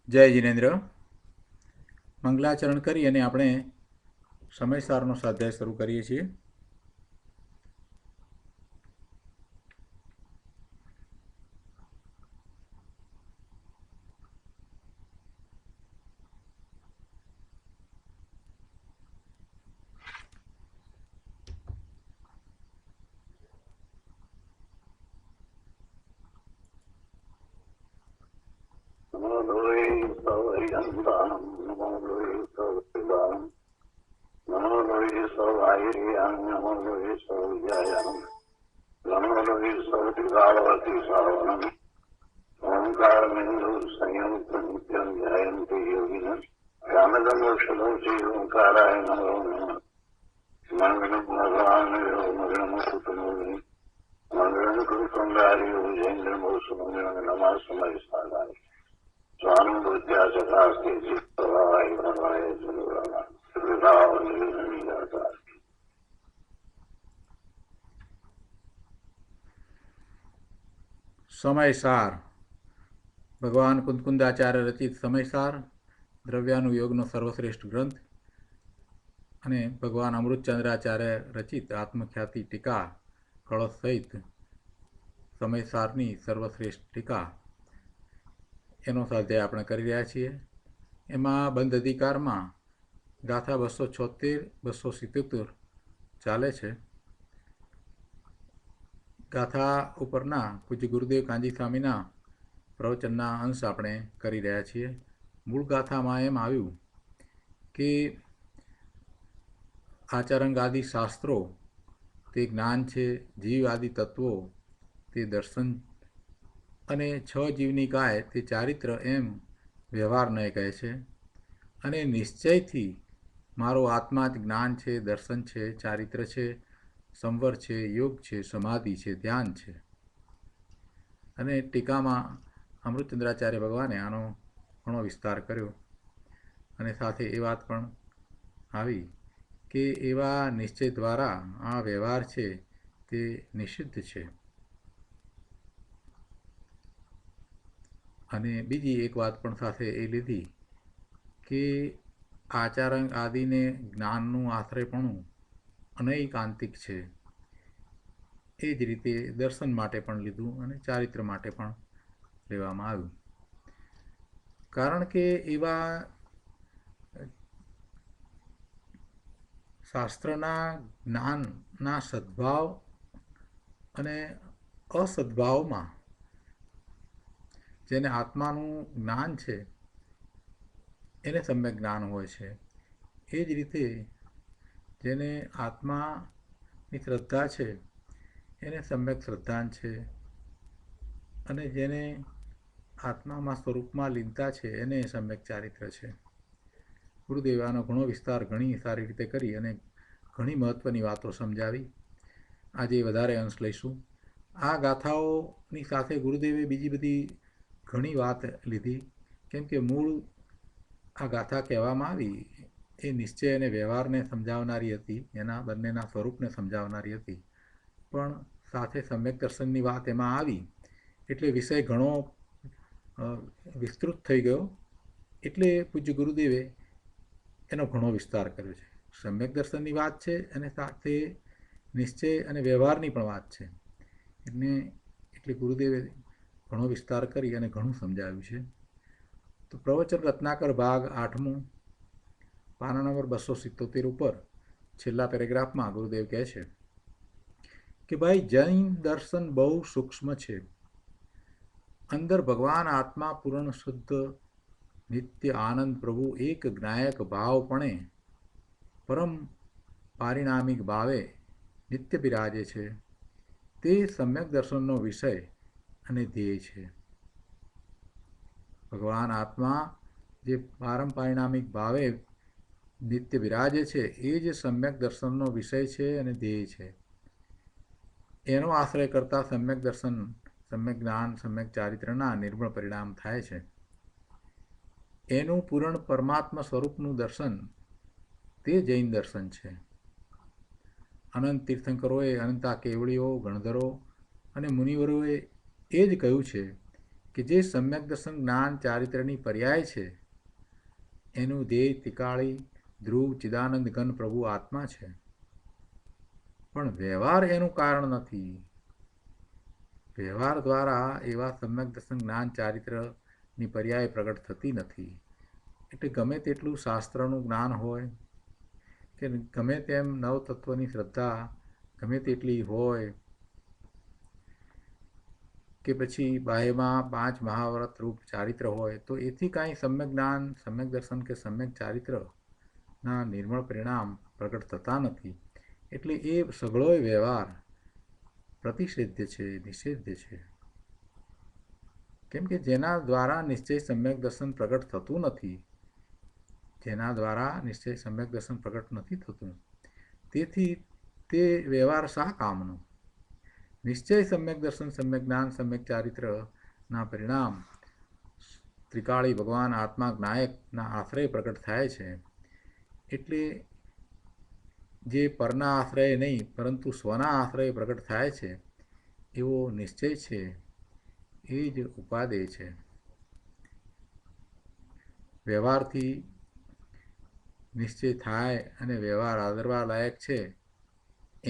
જય જિનેન્દ્ર. મંગલાચરણ કરી અને આપણે સમયસારનો સ્વાધ્યાય શરૂ કરીએ છીએ. સમયસાર ભગવાન કુંદકુંદાચાર્ય રચિત સમયસાર દ્રવ્યાનુયોગનો સર્વશ્રેષ્ઠ ગ્રંથ અને ભગવાન અમૃતચંદ્રાચાર્ય રચિત આત્મખ્યાતિ ટીકા કળશ સહિત સમયસારની સર્વશ્રેષ્ઠ ટીકા એનો સ્વાધ્યાય આપણે કરી રહ્યા છીએ. એમાં બંધ અધિકારમાં ગાથા 276, 277 ચાલે છે. ગાથા ઉપરના પૂજ્ય ગુરુદેવ કાંજી સ્વામીના પ્રવચનના અંશ આપણે કરી રહ્યા છીએ. મૂળ ગાથામાં એમ આવ્યું કે આચરંગ આદિ શાસ્ત્રો તે જ્ઞાન છે, જીવ આદિ તત્વો તે દર્શન અને 6 જીવની કાય તે ચારિત્ર એમ વ્યવહારને કહે છે. અને નિશ્ચયથી મારો આત્મા જ જ્ઞાન છે, દર્શન છે, ચારિત્ર છે, સંવર છે, યોગ છે, સમાધિ છે, ધ્યાન છે. અને ટીકામાં અમૃતચંદ્રાચાર્ય ભગવાને આનો ઘણો વિસ્તાર કર્યો અને સાથે એ વાત પણ આવી કે એવા નિશ્ચય દ્વારા આ વ્યવહાર છે તે નિષિદ્ધ છે. અને બીજી એક વાત પણ સાથે એ લીધી કે આચારંગ આદિને જ્ઞાનનું આશ્રયપણું અનૈકાંતિક છે. એ જ રીતે દર્શન માટે પણ લીધું અને ચારિત્ર માટે પણ લેવામાં આવ્યું. કારણ કે એવા શાસ્ત્રના જ્ઞાનના સદ્ભાવ અને અસદ્ભાવમાં જેને આત્માનું જ્ઞાન છે એને સમ્યક જ્ઞાન હોય છે. એ જ રીતે જેને આત્માની શ્રદ્ધા છે એને સમ્યક શ્રદ્ધાન છે. અને જેને આત્મામાં સ્વરૂપમાં લીનતા છે એને સમ્યક ચારિત્ર છે. ગુરુદેવે આનો ઘણો વિસ્તાર ઘણી સારી રીતે કરી અને ઘણી મહત્ત્વની વાતો સમજાવી. આજે વધારે અંશ લઈશું. આ ગાથાઓની સાથે ગુરુદેવે બીજી બધી ઘણી વાત લીધી, કેમ કે મૂળ આ ગાથા કહેવામાં આવી એ નિશ્ચય અને વ્યવહારને સમજાવનારી હતી, એના બંનેના સ્વરૂપને સમજાવનારી હતી. પણ સાથે સમ્યક દર્શનની વાત એમાં આવી એટલે વિષય ઘણો વિસ્તૃત થઈ ગયો. એટલે પૂજ્ય ગુરુદેવે એનો ઘણો વિસ્તાર કર્યો છે. સમ્યક દર્શનની વાત છે અને સાથે નિશ્ચય અને વ્યવહારની પણ વાત છે. એટલે ગુરુદેવે ઘણો વિસ્તાર કરી અને ઘણું સમજાવ્યું છે. તો પ્રવચન રત્નાકર ભાગ 8મો, પાના નંબર 277 ઉપર છેલ્લા પેરેગ્રાફમાં ગુરુદેવ કહે છે કે ભાઈ જૈન દર્શન બહુ સૂક્ષ્મ છે. અંદર ભગવાન આત્મા પૂર્ણ શુદ્ધ નિત્ય આનંદ પ્રભુ એક જ્ઞાયક ભાવપણે પરમ પારિણામિક ભાવે નિત્ય બિરાજે છે. તે સમ્યક દર્શનનો વિષય અને ધ્યેય છે. ભગવાન આત્મા જે પારમ પારિણામિક ભાવે નિત્ય બિરાજે છે એ જ સમ્યક દર્શનનો વિષય છે અને ધ્યેય છે. એનો આશ્રય કરતા સમ્યક દર્શન, સમ્યક જ્ઞાન, સમ્યક ચારિત્રના નિર્મળ પરિણામ થાય છે. એનું પૂર્ણ પરમાત્મા સ્વરૂપનું દર્શન તે જૈન દર્શન છે. અનંત તીર્થંકરોએ, અનંતા કેવળીઓ, ગણધરો અને મુનિવરોએ એ જ કહ્યું છે કે જે સમ્યક દર્શન જ્ઞાન ચારિત્ર્યની પર્યાય છે એનું ધ્યેય ત્રિકાળી ધ્રુવ ચિદાનંદ ઘન પ્રભુ આત્મા છે, પણ વ્યવહાર એનું કારણ નથી. વ્યવહાર દ્વારા એવા સમ્યક દર્શન જ્ઞાન ચારિત્ર્યની પર્યાય પ્રગટ થતી નથી. એટલે ગમે તેટલું શાસ્ત્રનું જ્ઞાન હોય કે ગમે તેમ નવતત્વની શ્રદ્ધા ગમે તેટલી હોય કે પછી બાહ્યમાં 5 મહાવ્રત રૂપ ચારિત્ર હોય, તો એથી કાંઈ સમ્યક જ્ઞાન સમ્યક દર્શન કે સમ્યક ચારિત્રના નિર્મળ પરિણામ પ્રગટ થતા નથી. એટલે એ સઘળોય વ્યવહાર પ્રતિષેધ્ય છે, નિષેધ્ય છે. કેમ કે જેના દ્વારા નિશ્ચય સમ્યક દર્શન પ્રગટ થતું નથી, જેના દ્વારા નિશ્ચય સમ્યક દર્શન પ્રગટ નથી થતું, તેથી તે વ્યવહાર શા કામનો? નિશ્ચય સમ્યક દર્શન સમ્યક જ્ઞાન સમ્યક ચારિત્રના પરિણામ ત્રિકાળી ભગવાન આત્મા જ્ઞાયકના આશ્રય પ્રગટ થાય છે. એટલે જે પરના આશ્રય નહીં પરંતુ સ્વના આશ્રય પ્રગટ થાય છે એવો નિશ્ચય છે, એ જ ઉપાદેય છે. વ્યવહારથી નિશ્ચય થાય અને વ્યવહાર આદરવા લાયક છે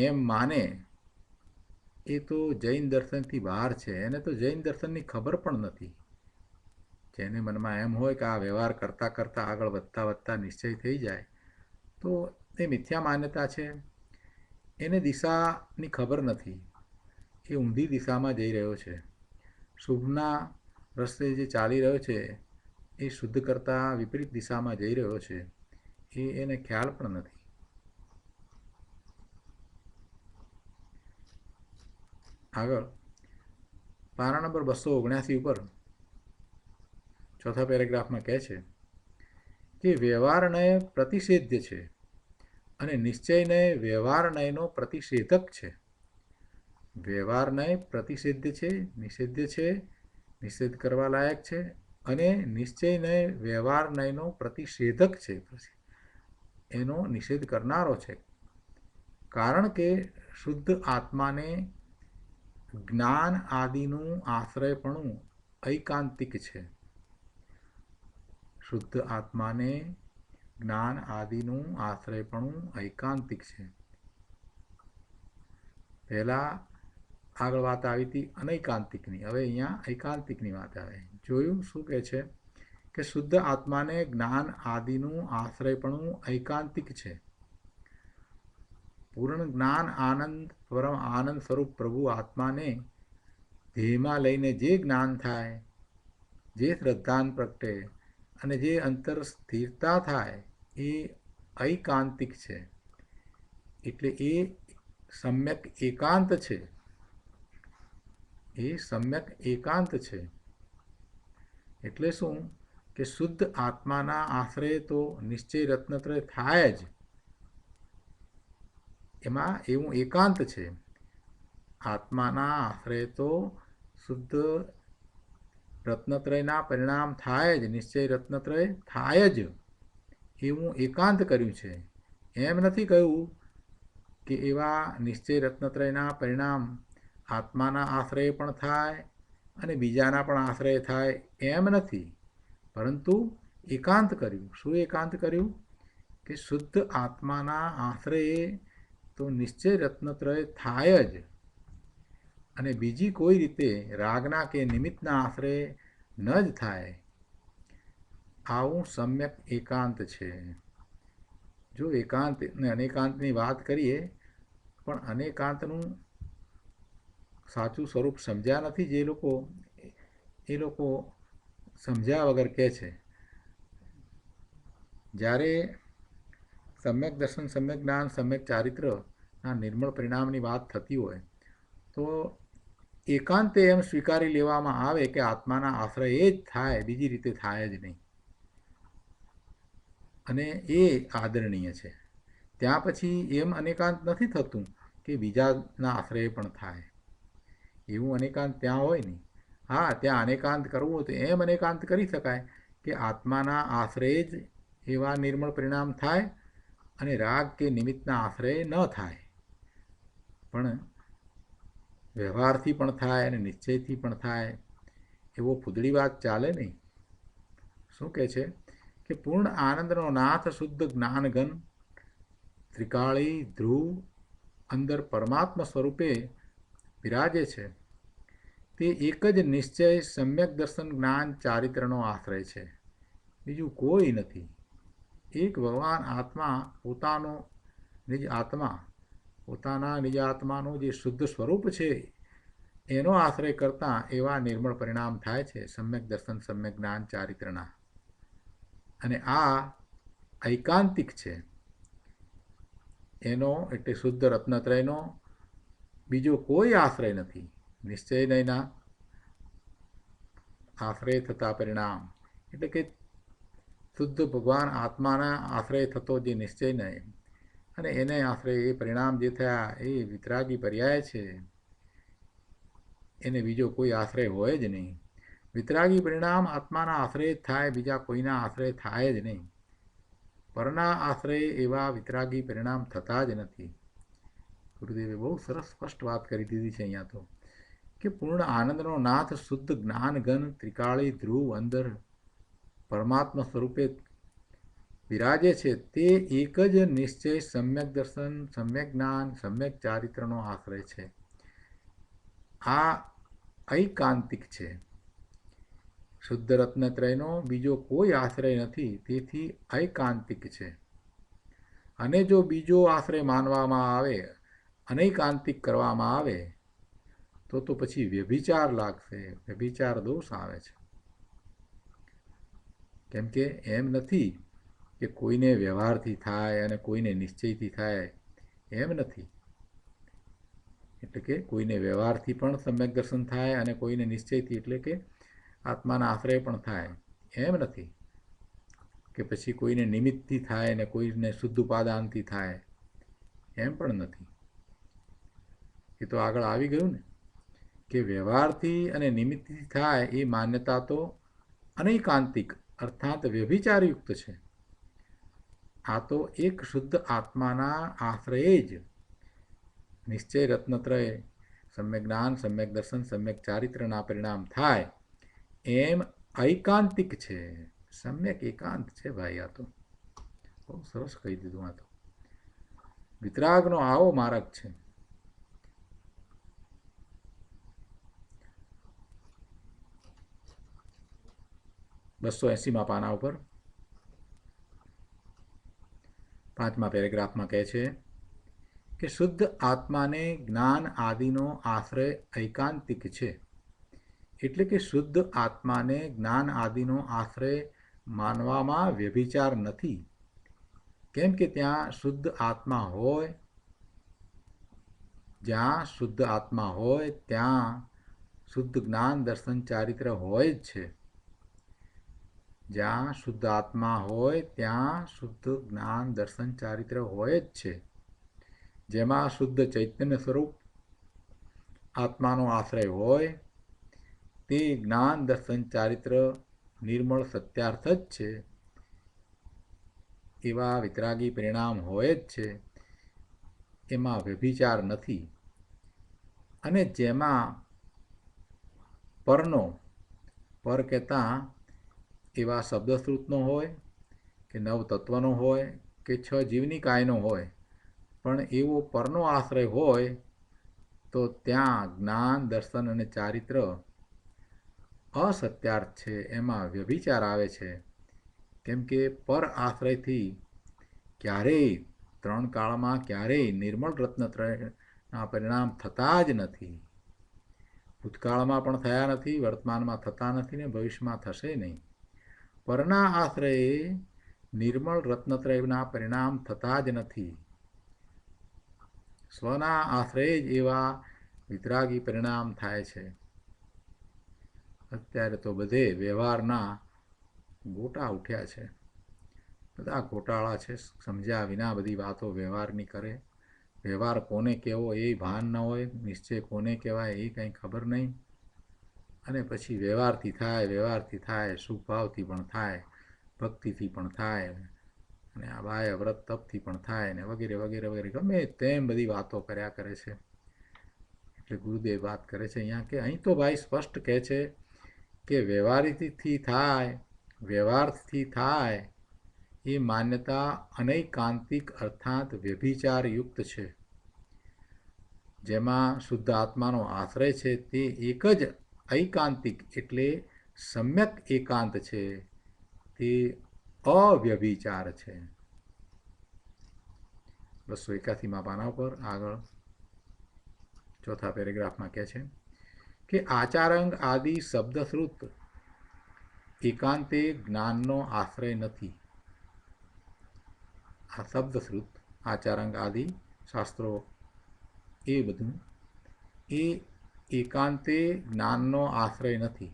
એમ માને એ તો જૈન દર્શનથી બહાર છે. એને તો જૈન દર્શનની ખબર પણ નથી. જેને મનમાં એમ હોય કે આ વ્યવહાર કરતાં કરતાં આગળ વધતા વધતા નિશ્ચય થઈ જાય, તો એ મિથ્યા માન્યતા છે. એને દિશાની ખબર નથી, એ ઊંધી દિશામાં જઈ રહ્યો છે. શુભના રસ્તે જે ચાલી રહ્યો છે એ શુદ્ધ કરતાં વિપરીત દિશામાં જઈ રહ્યો છે, એ એને ખ્યાલ પણ નથી. આગળ પારા નંબર 279 ઉપર ચોથા પેરેગ્રાફમાં કહે છે કે વ્યવહારનય પ્રતિષેધ્ય છે અને નિશ્ચયનય વ્યવહારનયનો પ્રતિષેધક છે. વ્યવહારનય પ્રતિષેધ્ય છે, નિષેધ્ય છે, નિષેધ કરવા લાયક છે, અને નિશ્ચયનય વ્યવહારનયનો પ્રતિષેધક છે, એનો નિષેધ કરનારો છે. કારણ કે શુદ્ધ આત્માને જ્ઞાન આદિનું આશ્રયપણું ઐકાંતિક છે. શુદ્ધ આત્માને જ્ઞાન આદિનું આશ્રયપણું ઐકાંતિક છે. પહેલાં આગળ વાત આવી હતી અનૈકાંતિકની, હવે અહીંયા ઐકાંતિકની વાત આવે. જોયું શું કહે છે કે શુદ્ધ આત્માને જ્ઞાન આદિનું આશ્રયપણું ઐકાંતિક છે. પૂર્ણ જ્ઞાન આનંદ પરમ આનંદ સ્વરૂપ પ્રભુ આત્માને ધ્યેયમાં લઈને જે જ્ઞાન થાય, જે શ્રદ્ધાન પ્રગટે અને જે અંતર સ્થિરતા થાય એ ઐકાંતિક છે. એટલે એ સમ્યક એકાંત છે. એ સમ્યક એકાંત છે. એટલે શું કે શુદ્ધ આત્માના આશ્રય તો નિશ્ચય રત્નત્રય થાય જ, એમાં એવું એકાંત છે. આત્માના આશ્રય તો શુદ્ધ રત્નત્રયના પરિણામ થાય જ, નિશ્ચય રત્નત્રય થાય જ, એવું એકાંત કર્યું છે. એમ નથી કહ્યું કે એવા નિશ્ચય રત્નત્રયના પરિણામ આત્માના આશ્રય પણ થાય અને બીજાના પણ આશ્રય થાય, એમ નથી. પરંતુ એકાંત કર્યું. શું એકાંત કર્યું? કે શુદ્ધ આત્માના આશ્રયે તો નિશ્ચય રત્નત્રય થાય જ, અને બીજી કોઈ રીતે રાગના કે નિમિત્તના આશ્રય ન જ થાય. આવું સમ્યક એકાંત છે. જો એકાંત ને અનેકાંતની વાત કરીએ, પણ અનેકાંતનું સાચું સ્વરૂપ સમજ્યા નથી જે લોકો, એ લોકો સમજ્યા વગર કહે છે. જ્યારે સમ્યક દર્શન સમ્યક જ્ઞાન સમ્યક ચારિત્રના નિર્મળ પરિણામની વાત થતી હોય તો એકાંતે એમ સ્વીકારી લેવામાં આવે કે આત્માના આશ્રય એ જ થાય, બીજી રીતે થાય જ નહીં, અને એ આદરણીય છે. ત્યાં પછી એમ અનેકાંત નથી થતું કે બીજાના આશ્રય પણ થાય. એવું અનેકાંત ત્યાં હોય નહીં. હા, ત્યાં અનેકાંત કરવું હોય તો એમ અનેકાંત કરી શકાય કે આત્માના આશ્રય જ એવા નિર્મળ પરિણામ થાય અને રાગ કે નિમિત્તના આશ્રય ન થાય. પણ વ્યવહારથી પણ થાય અને નિશ્ચયથી પણ થાય, એવો ફૂદડી વાત ચાલે નહીં. શું કહે છે કે પૂર્ણ આનંદનો નાથ શુદ્ધ જ્ઞાનઘન ત્રિકાળી ધ્રુવ અંદર પરમાત્મા સ્વરૂપે બિરાજે છે. તે એક જ નિશ્ચય સમ્યક દર્શન જ્ઞાન ચારિત્રનો આશ્રય છે, બીજું કોઈ નથી. એક ભગવાન આત્મા પોતાના નિજ આત્માનું જે શુદ્ધ સ્વરૂપ છે એનો આશ્રય કરતાં એવા નિર્મળ પરિણામ થાય છે સમ્યક દર્શન સમ્યક જ્ઞાન ચારિત્રના. અને આ ઐકાંતિક છે. એનો એટલે શુદ્ધ રત્નત્રયનો બીજો કોઈ આશ્રય નથી. નિશ્ચયના આશ્રય થતા પરિણામ એટલે કે શુદ્ધ ભગવાન આત્માના આશ્રય થતો જે નિશ્ચય નહીં અને એને આશ્રય એ પરિણામ જે થયા એ વિતરાગી પર્યાય છે. એને બીજો કોઈ આશ્રય હોય જ નહીં. વિતરાગી પરિણામ આત્માના આશ્રય જ થાય, બીજા કોઈના આશ્રય થાય જ નહીં. પરના આશ્રય એવા વિતરાગી પરિણામ થતા જ નથી. ગુરુદેવે બહુ સરસ સ્પષ્ટ વાત કરી દીધી છે અહીંયા તો, કે પૂર્ણ આનંદનો નાથ શુદ્ધ જ્ઞાન ઘન ત્રિકાળી ધ્રુવ અંદર પરમાત્મા સ્વરૂપે બિરાજે છે. તે એક જ નિશ્ચય સમ્યક દર્શન સમ્યક જ્ઞાન સમ્યક ચારિત્રનો આશ્રય છે. આ ઐકાંતિક છે. શુદ્ધ રત્નત્રયનો બીજો કોઈ આશ્રય નથી, તેથી ઐકાંતિક છે. અને જો બીજો આશ્રય માનવામાં આવે, અનૈકાંતિક કરવામાં આવે તો પછી વ્યભિચાર લાગશે, વ્યભિચાર દોષ આવે છે. કેમ કે એમ નથી કે કોઈને વ્યવહારથી થાય અને કોઈને નિશ્ચયથી થાય, એમ નથી. એટલે કે કોઈને વ્યવહારથી પણ સમ્યક દર્શન થાય અને કોઈને નિશ્ચયથી એટલે કે આત્માના આશ્રય પણ થાય, એમ નથી. કે પછી કોઈને નિમિત્તથી થાય અને કોઈને શુદ્ધ ઉપાદાનથી થાય, એમ પણ નથી. એ તો આગળ આવી ગયું ને કે વ્યવહારથી અને નિમિત્તથી થાય એ માન્યતા તો અનૈકાંતિક અર્થાત વ્યભિચારયુક્ત છે. આ તો એક શુદ્ધ આત્માના આશ્રયે જ નિશ્ચય રત્નત્રય સમ્યક જ્ઞાન સમ્યક દર્શન સમ્યક ચારિત્રના પરિણામ થાય એમ ઐકાંતિક છે. સમ્યક એકાંત છે ભાઈ. આ તો બહુ સરસ કહી દીધું. આ તો વિતરાગનો આવો માર્ગ છે. 280 પાના ઉપર 5મા પેરેગ્રાફમાં કહે છે કે શુદ્ધ આત્માને જ્ઞાન આદિનો આશ્રય ઐકાંતિક છે. એટલે કે શુદ્ધ આત્માને જ્ઞાન આદિનો આશ્રય માનવામાં વ્યભિચાર નથી. કેમ કે ત્યાં શુદ્ધ આત્મા હોય, જ્યાં શુદ્ધ આત્મા હોય ત્યાં શુદ્ધ જ્ઞાન દર્શન ચારિત્ર હોય જ છે. જ્યાં શુદ્ધ આત્મા હોય ત્યાં શુદ્ધ જ્ઞાન દર્શન ચારિત્ર હોય જ છે. જેમાં શુદ્ધ ચૈતન્ય સ્વરૂપ આત્માનો આશ્રય હોય તે જ્ઞાન દર્શન ચારિત્ર નિર્મળ સત્યાર્થ જ છે. એવા વિતરાગી પરિણામ હોય જ છે. એમાં વ્યભિચાર નથી. અને જેમાં પર કહેતા એવા શબ્દશ્રુતનો હોય કે નવ તત્વનો હોય કે 6 જીવની કાયનો હોય, પણ એવો પરનો આશ્રય હોય તો ત્યાં જ્ઞાન દર્શન અને ચારિત્ર અસત્યાર્થ છે. એમાં વ્યભિચાર આવે છે. કેમ કે પર આશ્રયથી ક્યારેય 3 કાળમાં ક્યારેય નિર્મળ રત્નત્રયના પરિણામ થતા જ નથી. ભૂતકાળમાં પણ થયા નથી, વર્તમાનમાં થતા નથી ને ભવિષ્યમાં થશે નહીં. પરના આશ્રયે નિર્મળ રત્નત્રયના પરિણામ થતા જ નથી. સ્વના આશ્રયે જ એવા વિતરાગી પરિણામ થાય છે. અત્યારે તો બધે વ્યવહારના ગોટા ઉઠ્યા છે. બધા ગોટાળા છે. સમજ્યા વિના બધી વાતો વ્યવહારની કરે. વ્યવહાર કોને કહેવો એ ભાન ન હોય, નિશ્ચય કોને કહેવાય એ કંઈ ખબર નહીં. અને પછી વ્યવહારથી થાય, સુખભાવથી પણ થાય, ભક્તિથી પણ થાય, અને આ બાહ્ય વ્રત તપથી પણ થાય ને વગેરે વગેરે વગેરે ગમે તેમ બધી વાતો કર્યા કરે છે. એટલે ગુરુદેવ વાત કરે છે અહીંયા કે અહીં તો ભાઈ સ્પષ્ટ કહે છે કે વ્યવહારથી થાય એ માન્યતા અનૈકાંતિક અર્થાત વ્યભિચારયુક્ત છે. જેમાં શુદ્ધ આત્માનો આશ્રય છે તે એક જ ઐકાંતિક એટલે સમ્યક એકાંત છે, તે અવ્યભિચાર છે. 281માં પાના ઉપર આગળ ચોથા પેરેગ્રાફમાં કહે છે કે આચારંગ આદિ શબ્દશ્રુત એકાંતે જ્ઞાનનો આશ્રય નથી. આ શબ્દશ્રુત આચારંગ આદિ શાસ્ત્રો એ બધું એ એકાંતે જ્ઞાનનો આશ્રય નથી.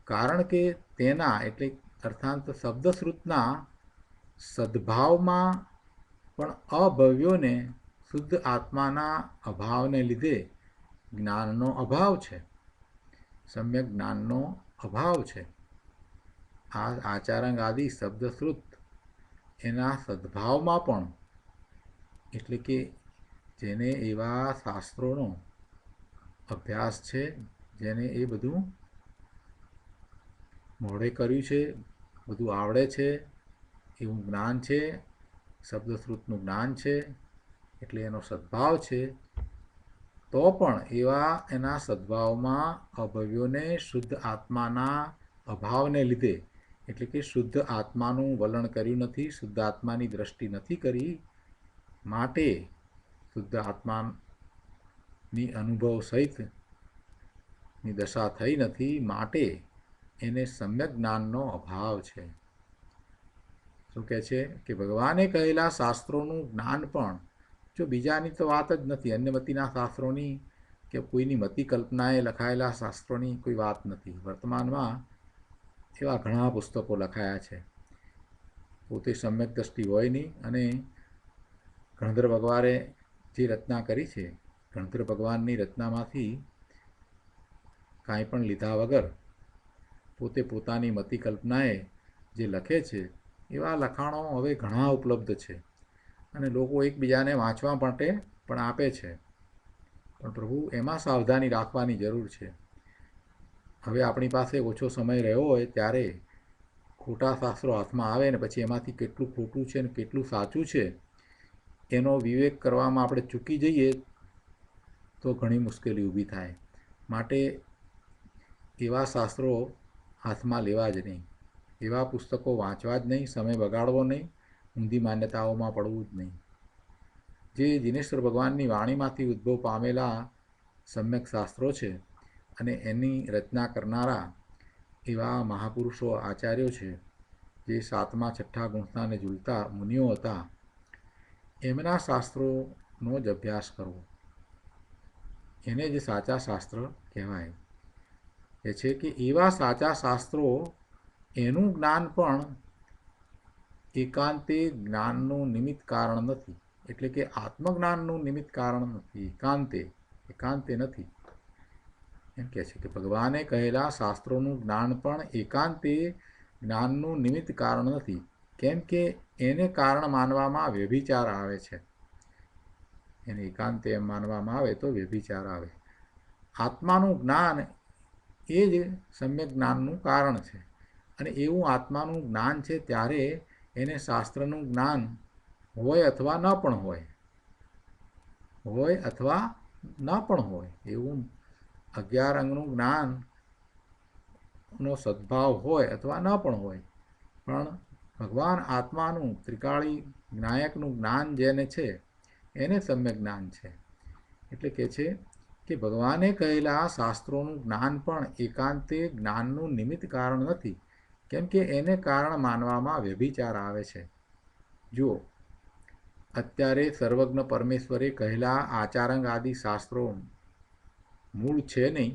કારણ કે તેના એટલે અર્થાત શબ્દશ્રુતના સદ્ભાવમાં પણ અભવ્યોને શુદ્ધ આત્માના અભાવને લીધે જ્ઞાનનો અભાવ છે, સમ્યક જ્ઞાનનો અભાવ છે. આ આચારંગ આદિ શબ્દશ્રુત એના સદ્ભાવમાં પણ એટલે કે જેને એવા શાસ્ત્રોનો અભ્યાસ છે, જેને એ બધું મોઢે કર્યું છે, બધું આવડે છે, એવું જ્ઞાન છે, શબ્દશ્રુતનું જ્ઞાન છે, એટલે એનો સદ્ભાવ છે, તો પણ એવા એના સદ્ભાવમાં અભવ્યોને શુદ્ધ આત્માના અભાવને લીધે એટલે કે શુદ્ધ આત્માનું વલણ કર્યું નથી, શુદ્ધ આત્માની દ્રષ્ટિ નથી કરી, માટે શુદ્ધ આત્માની અનુભવ સહિતની દશા થઈ નથી, માટે એને સમ્યક જ્ઞાનનો અભાવ છે. શું કહે છે કે ભગવાને કહેલા શાસ્ત્રોનું જ્ઞાન પણ જો બીજાની તો વાત જ નથી, અન્ય મતિના શાસ્ત્રોની કે કોઈની મતિ કલ્પનાએ લખાયેલા શાસ્ત્રોની કોઈ વાત નથી. વર્તમાનમાં એવા ઘણા પુસ્તકો લખાયા છે, પોતે સમ્યક દ્રષ્ટિ હોય નહીં અને ગણધર ભગવાને જે રચના કરી છે, ગણધર ભગવાનની રચનામાંથી કાંઈ પણ લીધા વગર પોતે પોતાની મતિ કલ્પનાએ જે લખે છે એવા લખાણો હવે ઘણા ઉપલબ્ધ છે અને લોકો એકબીજાને વાંચવા માટે પણ આપે છે. પણ પ્રભુ એમાં સાવધાની રાખવાની જરૂર છે. હવે આપણી પાસે ઓછો સમય રહ્યો હોય ત્યારે ખોટા શાસ્ત્રો હાથમાં આવે ને પછી એમાંથી કેટલું ખોટું છે ને કેટલું સાચું છે એનો વિવેક કરવામાં આપણે ચૂકી જઈએ તો ઘણી મુશ્કેલી ઊભી થાય. માટે એવા શાસ્ત્રો હાથમાં લેવા જ નહીં, એવા પુસ્તકો વાંચવા જ નહીં, સમય બગાડવો નહીં, ઊંધી માન્યતાઓમાં પડવું જ નહીં. જે દિનેશ્વર ભગવાનની વાણીમાંથી ઉદ્ભવ પામેલા સમ્યક શાસ્ત્રો છે અને એની રચના કરનારા એવા મહાપુરુષો આચાર્યો છે, જે 7મા 6ઠા ગુણતા અને ઝૂલતા મુનિઓ હતા, એમના શાસ્ત્રોનો જ અભ્યાસ કરવો, એને જ સાચા શાસ્ત્ર કહેવાય. એ છે કે એવા સાચા શાસ્ત્રો એનું જ્ઞાન પણ એકાંતે જ્ઞાનનું નિમિત્ત કારણ નથી, એટલે કે આત્મજ્ઞાનનું નિમિત્ત કારણ નથી, એકાંતે નથી. એમ કહે છે કે ભગવાને કહેલા શાસ્ત્રોનું જ્ઞાન પણ એકાંતે જ્ઞાનનું નિમિત્ત કારણ નથી, કેમ કે એને કારણ માનવામાં વ્યભિચાર આવે છે. એને એકાંતે એમ માનવામાં આવે તો વ્યભિચાર આવે. આત્માનું જ્ઞાન એ જ સમ્યક જ્ઞાનનું કારણ છે અને એવું આત્માનું જ્ઞાન છે ત્યારે એને શાસ્ત્રનું જ્ઞાન હોય અથવા ન પણ હોય, એવું 11 અંગનું જ્ઞાનનો સદ્ભાવ હોય અથવા ન પણ હોય, પણ ભગવાન આત્માનું ત્રિકાળી જ્ઞાયકનું જ્ઞાન જેને છે એને સમ્યક જ્ઞાન છે. એટલે કે છે કે ભગવાને કહેલા શાસ્ત્રોનું જ્ઞાન પણ એકાંતે જ્ઞાનનું નિમિત્ત કારણ નથી, કેમ કે એને કારણ માનવામાં વ્યભિચાર આવે છે. જુઓ, અત્યારે સર્વજ્ઞ પરમેશ્વરે કહેલા આચારંગ આદિ શાસ્ત્રો મૂળ છે નહીં,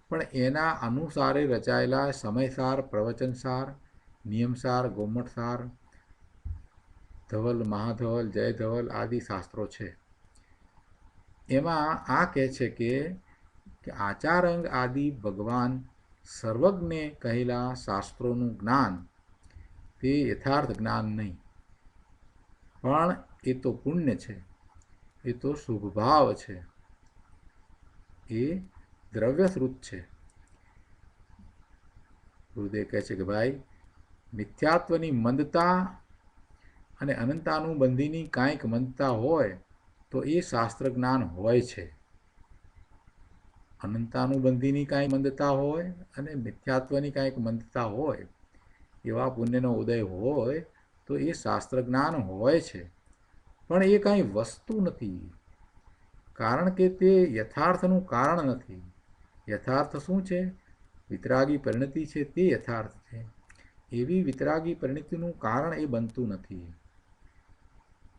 પણ એના અનુસારે રચાયેલા સમયસાર, પ્રવચનસાર, નિયમસાર, ગોમટસાર, ધવલ, મહાધવલ, જય ધવલ આદિ શાસ્ત્રો છે. એમાં આ કહે છે કે આચારંગ આદિ ભગવાન સર્વજ્ઞે કહેલા શાસ્ત્રોનું જ્ઞાન તે યથાર્થ જ્ઞાન નહીં, પણ એ તો પુણ્ય છે, એ તો શુભભાવ છે, એ દ્રવ્યશ્રુત છે. ગુરુદેવ કહે છે કે ભાઈ, મિથ્યાત્વની મંદતા અને અનંતાનુબંધીની કાંઈક મંદતા હોય તો એ શાસ્ત્ર જ્ઞાન હોય છે. અનંતાનુબંધીની કાંઈ મંદતા હોય અને મિથ્યાત્વની કાંઈક મંદતા હોય, એવા પુણ્યનો ઉદય હોય તો એ શાસ્ત્ર જ્ઞાન હોય છે. પણ એ કાંઈ વસ્તુ નથી, કારણ કે તે યથાર્થનું કારણ નથી. યથાર્થ શું છે? વિતરાગી પરિણતિ છે, તે યથાર્થ છે. એવી વિતરાગી પરિણતિનું કારણ એ બનતું નથી.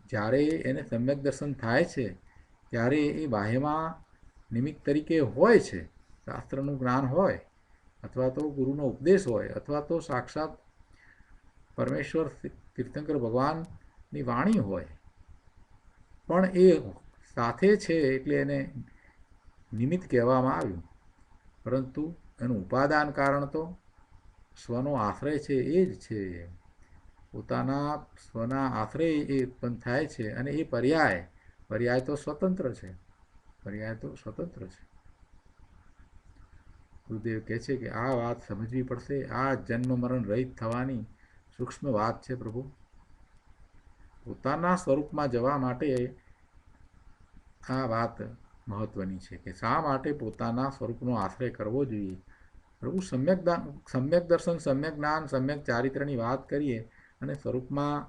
જ્યારે એને સમ્યક દર્શન થાય છે ત્યારે એ બાહ્યમાં નિમિત્ત તરીકે હોય છે. શાસ્ત્રનું જ્ઞાન હોય, અથવા તો ગુરુનો ઉપદેશ હોય, અથવા તો સાક્ષાત પરમેશ્વર તીર્થંકર ભગવાનની વાણી હોય, પણ એ સાથે છે એટલે એને નિમિત્ત કહેવામાં આવ્યું. પરંતુ એનું ઉપાદાન કારણ તો સ્વનો આશ્રય છે એ જ છે. પોતાના સ્વના આશ્રય એ ઉત્પન્ન થાય છે, અને એ પર્યાય તો સ્વતંત્ર છે. ગુરુદેવ કહે છે કે આ વાત સમજવી પડશે. આ જન્મ મરણ રહિત થવાની સૂક્ષ્મ વાત છે પ્રભુ. પોતાના સ્વરૂપમાં જવા માટે આ વાત મહત્વની છે કે શા માટે પોતાના સ્વરૂપનો આશ્રય કરવો જોઈએ. પ્રભુ સમ્યક દર્શન, સમ્યક જ્ઞાન, સમ્યક ચારિત્રની વાત કરીએ અને સ્વરૂપમાં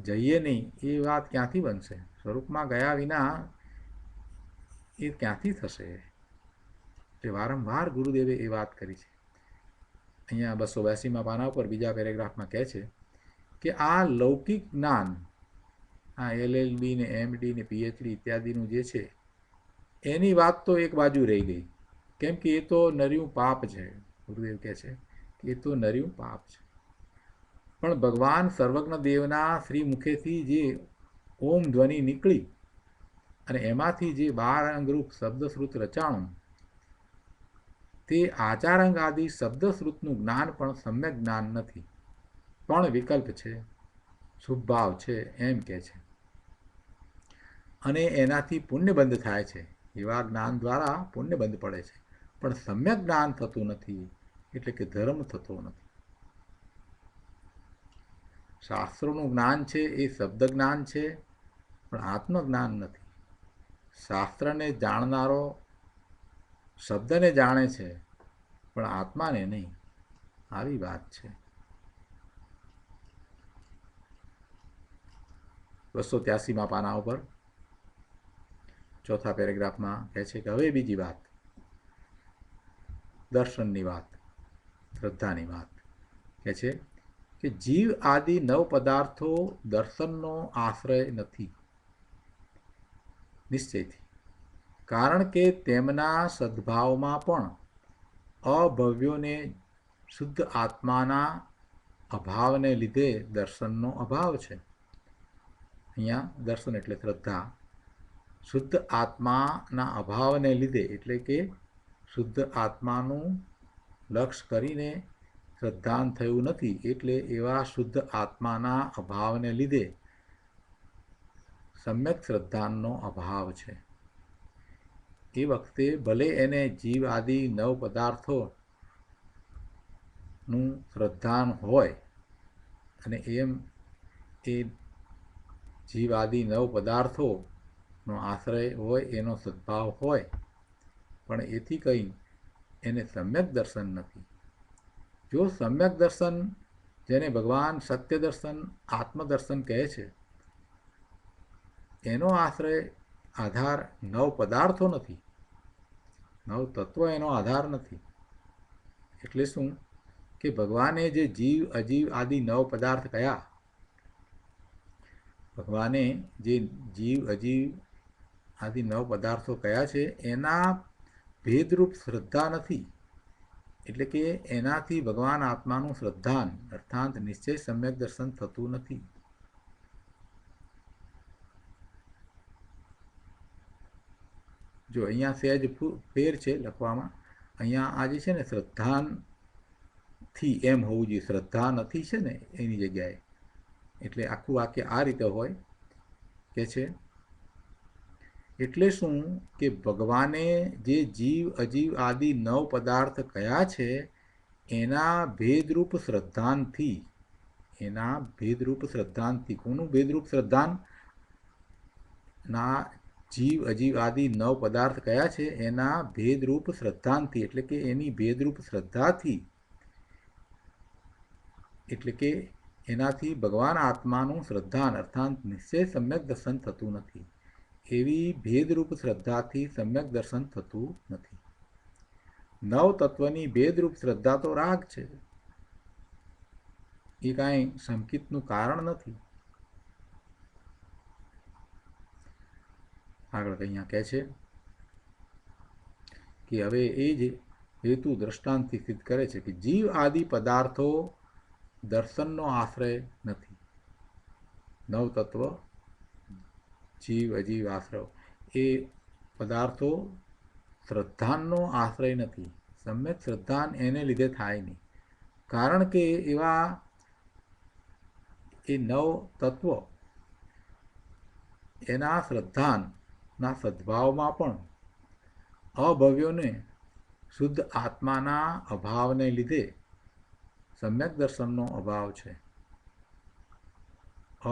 જઈએ નહીં, એ વાત ક્યાંથી બનશે? સ્વરૂપમાં ગયા વિના એ ક્યાંથી થશે? તે વારંવાર ગુરુદેવે એ વાત કરી છે. અહીંયા 282માં પાના ઉપર બીજા પેરેગ્રાફમાં કહે છે કે આ લૌકિક જ્ઞાન, આ LLB ને MD ને PhD ઇત્યાદિનું જે છે એની વાત તો એક બાજુ રહી ગઈ, કેમ કે એ તો નર્યું પાપ છે. ગુરુદેવ કહે છે કે એ તો નર્યું પાપ છે. પણ ભગવાન સર્વજ્ઞ દેવના શ્રી મુખેથી જે ઓમ ધ્વનિ નીકળી અને એમાંથી જે 12 અંગરૂપ શબ્દશ્રુત રચાણું, તે આચારાંગ આદિ શબ્દશ્રુતનું જ્ઞાન પણ સમ્યક જ્ઞાન નથી, પણ વિકલ્પ છે, શુભભાવ છે, એમ કહે છે. અને એનાથી પુણ્યબંધ થાય છે. એવા જ્ઞાન દ્વારા પુણ્યબંધ પડે છે, પણ સમ્યક જ્ઞાન થતું નથી, એટલે કે ધર્મ થતો નથી. શાસ્ત્રોનું જ્ઞાન છે એ શબ્દ જ્ઞાન છે, પણ આત્મજ્ઞાન નથી. શાસ્ત્રને જાણનારો શબ્દને જાણે છે, પણ આત્માને નહીં. આવી વાત છે. 283માં પાના ઉપર ચોથા પેરેગ્રાફમાં કહે છે કે હવે બીજી વાત, દર્શનની વાત, શ્રદ્ધાની વાત. કહે છે કે જીવ આદિ નવ પદાર્થો દર્શનનો આશ્રય નથી, નિશ્ચયથી. કારણ કે તેમના સદ્ભાવમાં પણ અભવ્યોને શુદ્ધ આત્માના અભાવને લીધે દર્શનનો અભાવ છે. અહીંયા દર્શન એટલે શ્રદ્ધા. શુદ્ધ આત્માના અભાવને લીધે, એટલે કે શુદ્ધ આત્માનું લક્ષ્ય કરીને શ્રદ્ધાન થયું નથી, એટલે એવા શુદ્ધ આત્માના અભાવને લીધે સમ્યક શ્રદ્ધાનનો અભાવ છે. એ વખતે ભલે એને જીવ આદિ નવ પદાર્થોનું શ્રદ્ધાન હોય, અને એમ એ જીવ આદિ નવ પદાર્થોનો આશ્રય હોય, એનો સદ્ભાવ હોય, પણ એથી કંઈ એને સમ્યક દર્શન નથી. જો સમ્યક દર્શન, જેને ભગવાન સત્ય દર્શન, આત્મદર્શન કહે છે, એનો આશ્રય આધાર નવ પદાર્થો નથી, નવ તત્વ એનો આધાર નથી. એટલે શું કે ભગવાને જે જીવ અજીવ આદિ નવ પદાર્થ કયા, ભગવાને જે જીવ અજીવ આદિ નવ પદાર્થો કયા છે, એના ભેદરૂપ શ્રદ્ધા નથી. એટલે કે એનાથી ભગવાન આત્માનું શ્રદ્ધાન અર્થાત નિશ્ચય સમ્યક દર્શન થતું નથી. જો અહીંયા સહેજ ફેર છે લખવામાં. અહીંયા આ જે છે ને શ્રદ્ધાનથી એમ હોવું જોઈએ, શ્રદ્ધા નથી છે ને એની જગ્યાએ. એટલે આખું વાક્ય આ રીતે હોય કે છે, એટલે શું કે ભગવાને જે જીવ અજીવ આદિ નવ પદાર્થ કયા છે એના ભેદરૂપ શ્રદ્ધાનથી, એના ભેદરૂપ શ્રદ્ધાનથી, કોનું ભેદરૂપ શ્રદ્ધાન? ના જીવ અજીવ આદિ નવ પદાર્થ કયા છે? એના ભેદરૂપ શ્રદ્ધાનથી, એટલે કે એની ભેદરૂપ શ્રદ્ધાથી, એટલે કે એનાથી ભગવાન આત્માનું શ્રદ્ધાન અર્થાત નિશ્ચય સમ્યક દર્શન થતું નથી. એવી ભેદરૂપ શ્રદ્ધાથી સમ્યક દર્શન થતું નથી. નવ તત્વની ભેદરૂપ શ્રદ્ધા તો રાગ છે, એ કાંઈ સંકિતનું કારણ નથી. આગળ અહીંયા કહે છે કે હવે એ જ હેતુ દ્રષ્ટાંતથી સિદ્ધ કરે છે કે જીવ આદિ પદાર્થો દર્શનનો આશ્રય નથી. નવ તત્વ જીવ અજીવ આશ્રય એ પદાર્થો શ્રદ્ધાનનો આશ્રય નથી. સમ્યક શ્રદ્ધાન એને લીધે થાય નહીં, કારણ કે એવા એ નવ તત્વો એના શ્રદ્ધાનના સદ્ભાવમાં પણ અભવ્યોને શુદ્ધ આત્માના અભાવને લીધે સમ્યક દર્શનનો અભાવ છે.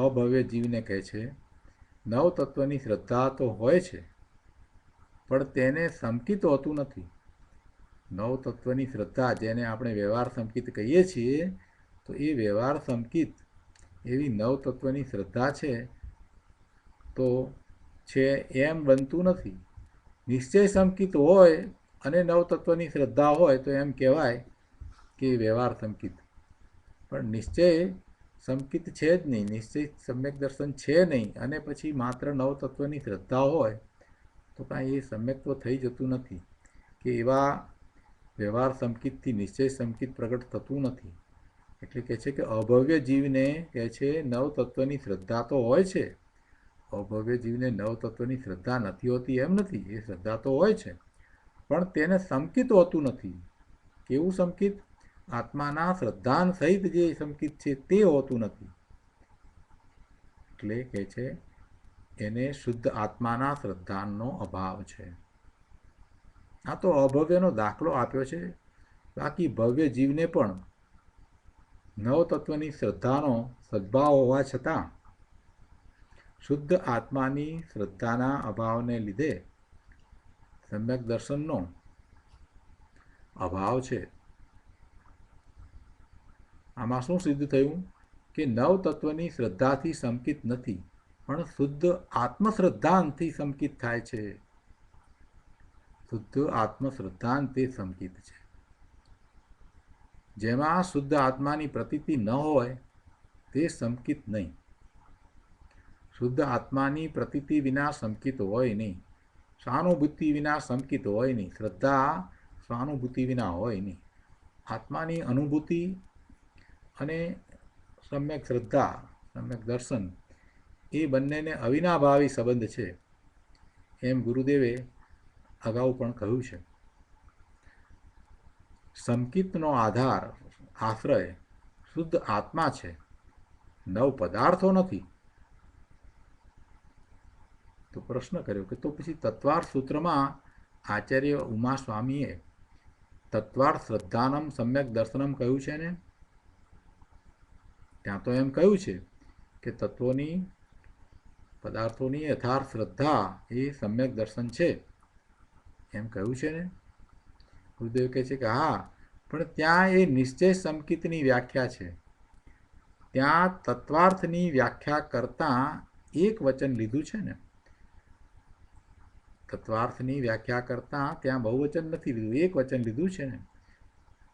અભવ્ય જીવને કહે છે નવ તત્વની શ્રદ્ધા તો હોય છે પણ તેને સંકિત હોતું નથી. નવ તત્વની શ્રદ્ધા જેને આપણે વ્યવહાર સંકિત કહીએ છીએ, તો એ વ્યવહાર સંકિત એવી નવ તત્વની શ્રદ્ધા છે તો છે એમ બનતું નથી. નિશ્ચય સંકિત હોય અને નવ તત્વની શ્રદ્ધા હોય તો એમ કહેવાય કે વ્યવહાર સંકિત, પણ નિશ્ચય સંકિત છે જ નહીં, નિશ્ચય સમ્યક દર્શન છે નહીં, અને પછી માત્ર નવ તત્વની શ્રદ્ધા હોય તો કાંઈ એ સમ્યક્ત્વ થઈ જતું નથી, કે એવા વ્યવહાર સંકિતથી નિશ્ચય સંકિત પ્રગટ થતું નથી. એટલે કહે છે કે અભવ્ય જીવને કહે છે નવ તત્વની શ્રદ્ધા તો હોય છે. અભવ્ય જીવને નવ તત્વની શ્રદ્ધા નથી હોતી એમ નથી, એ શ્રદ્ધા તો હોય છે પણ તેને સંકિત હોતું નથી. કેવું સંકિત? આત્માના શ્રદ્ધાન સહિત જે સંકિત છે તે હોતું નથી. એટલે કહે છે એને શુદ્ધ આત્માના શ્રદ્ધાનનો અભાવ છે. આ તો અભવ્યનો દાખલો આપ્યો છે. બાકી ભવ્ય જીવને પણ નવ તત્વની શ્રદ્ધાનો સદ્ભાવ હોવા છતાં શુદ્ધ આત્માની શ્રદ્ધાના અભાવને લીધે સમ્યક દર્શનનો અભાવ છે. આમાં શું સિદ્ધ થયું કે નવ તત્વની શ્રદ્ધાથી સંકિત નથી, પણ શુદ્ધ આત્મશ્રદ્ધાનથી સંકિત થાય છે. શુદ્ધ આત્મશ્રદ્ધાનથી સંકિત છે. જેમાં શુદ્ધ આત્માની પ્રતીતિ ન હોય તે સંકિત નહીં. શુદ્ધ આત્માની પ્રતીતિ વિના સંકિત હોય નહીં, સહાનુભૂતિ વિના સંકિત હોય નહીં, શ્રદ્ધા સહાનુભૂતિ વિના હોય નહીં. આત્માની અનુભૂતિ અને સમ્યક શ્રદ્ધા, સમ્યક દર્શન એ બંનેને અવિનાભાવી સંબંધ છે, એમ ગુરુદેવે અગાઉ પણ કહ્યું છે. સંકિતનો આધાર, આશ્રય શુદ્ધ આત્મા છે, નવ પદાર્થો નથી. તો પ્રશ્ન કર્યો કે તો પછી તત્વાર્થ સૂત્રમાં આચાર્ય ઉમા સ્વામીએ તત્વાર્થ શ્રદ્ધાનમ સમ્યક દર્શનમ કહ્યું છે ને? ત્યાં તો એમ કહ્યું છે કે તત્વોની પદાર્થોની યથાર્થ શ્રદ્ધા એ સમ્યક દર્શન છે, એમ કહ્યું છે ને? ગુરુદેવ કહે છે કે હા, પણ ત્યાં એ નિશ્ચય સંકિતની વ્યાખ્યા છે. ત્યાં તત્વાર્થની વ્યાખ્યા કરતાં એક વચન લીધું છે ને. તત્વાર્થની વ્યાખ્યા કરતાં ત્યાં બહુવચન નથી લીધું, એક વચન લીધું છે ને.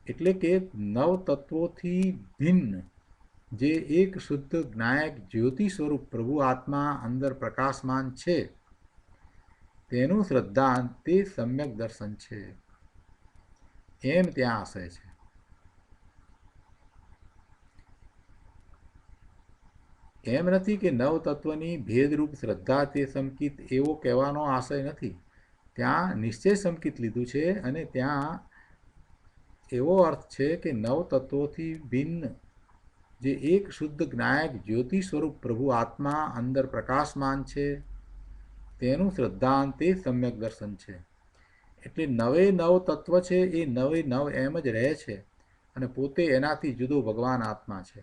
એટલે કે નવ તત્વોથી ભિન્ન જે એક શુદ્ધ જ્ઞાયક જ્યોતિ સ્વરૂપ પ્રભુ આત્મા અંદર પ્રકાશમાન છે, તેનું શ્રદ્ધા તે સમ્યક દર્શન છે, એમ ત્યાં આશય છે. એમ નથી કે નવ તત્વની ભેદરૂપ શ્રદ્ધા તે સંકિત, એવો કહેવાનો આશય નથી. ત્યાં નિશ્ચય સંકિત લીધું છે અને ત્યાં એવો અર્થ છે કે નવ તત્વોથી ભિન્ન જે એક શુદ્ધ જ્ઞાયક જ્યોતિ સ્વરૂપ પ્રભુ આત્મા અંદર પ્રકાશમાન છે, તેનું શ્રદ્ધાંત તે સમ્યક દર્શન છે. એટલે નવે નવ તત્વ છે એ નવે નવ એમ જ રહે છે, અને પોતે એનાથી જુદો ભગવાન આત્મા છે.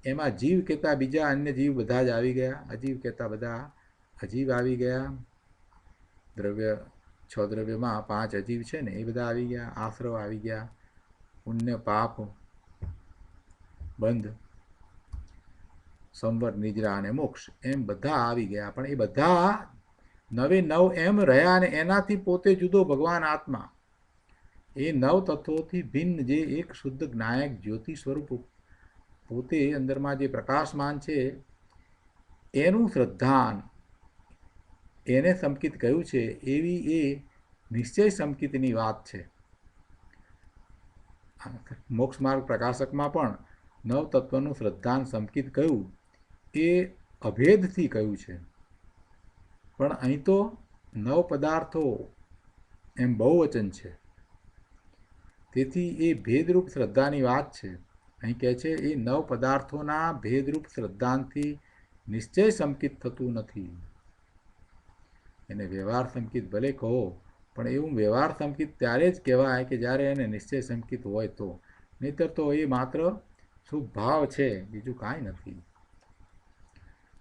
એમાં જીવ કહેતા બીજા અન્ય જીવ બધા જ આવી ગયા, અજીવ કહેતા બધા અજીવ આવી ગયા. દ્રવ્ય 6 દ્રવ્યમાં 5 અજીવ છે ને, એ બધા આવી ગયા. આશ્રવ આવી ગયા, પુણ્ય પાપ બંધ સંવર નિદ્રા અને મોક્ષ એમ બધા આવી ગયા. પણ એ બધા નવે નવ એમ રહ્યા અને એનાથી પોતે જુદો ભગવાન આત્મા, એ નવ તત્વોથી ભિન્ન જે એક શુદ્ધ જ્ઞાયક જ્યોતિ સ્વરૂપ પોતે અંદરમાં જે પ્રકાશમાન છે એનું શ્રદ્ધાન એને સંકિત કહ્યું છે. એવી એ નિશ્ચય સંકિતની વાત છે. મોક્ષ માર્ગ પ્રકાશકમાં પણ નવ તત્વનું શ્રદ્ધાન સંકિત કહ્યું એ અભેદથી કહ્યું છે. પણ અહીં તો નવ પદાર્થો એમ બહુવચન છે, તેથી એ ભેદરૂપ શ્રદ્ધાની વાત છે. અહીં કહે છે એ નવ પદાર્થોના ભેદરૂપ શ્રદ્ધાનથી નિશ્ચય સંકિત થતું નથી. એને વ્યવહાર સંકિત ભલે કહો, પણ એવું વ્યવહાર સંકિત ત્યારે જ કહેવાય કે જ્યારે એને નિશ્ચય સંકિત હોય તો, નહીતર તો એ માત્ર શુભ ભાવ છે, બીજું કાંઈ નથી.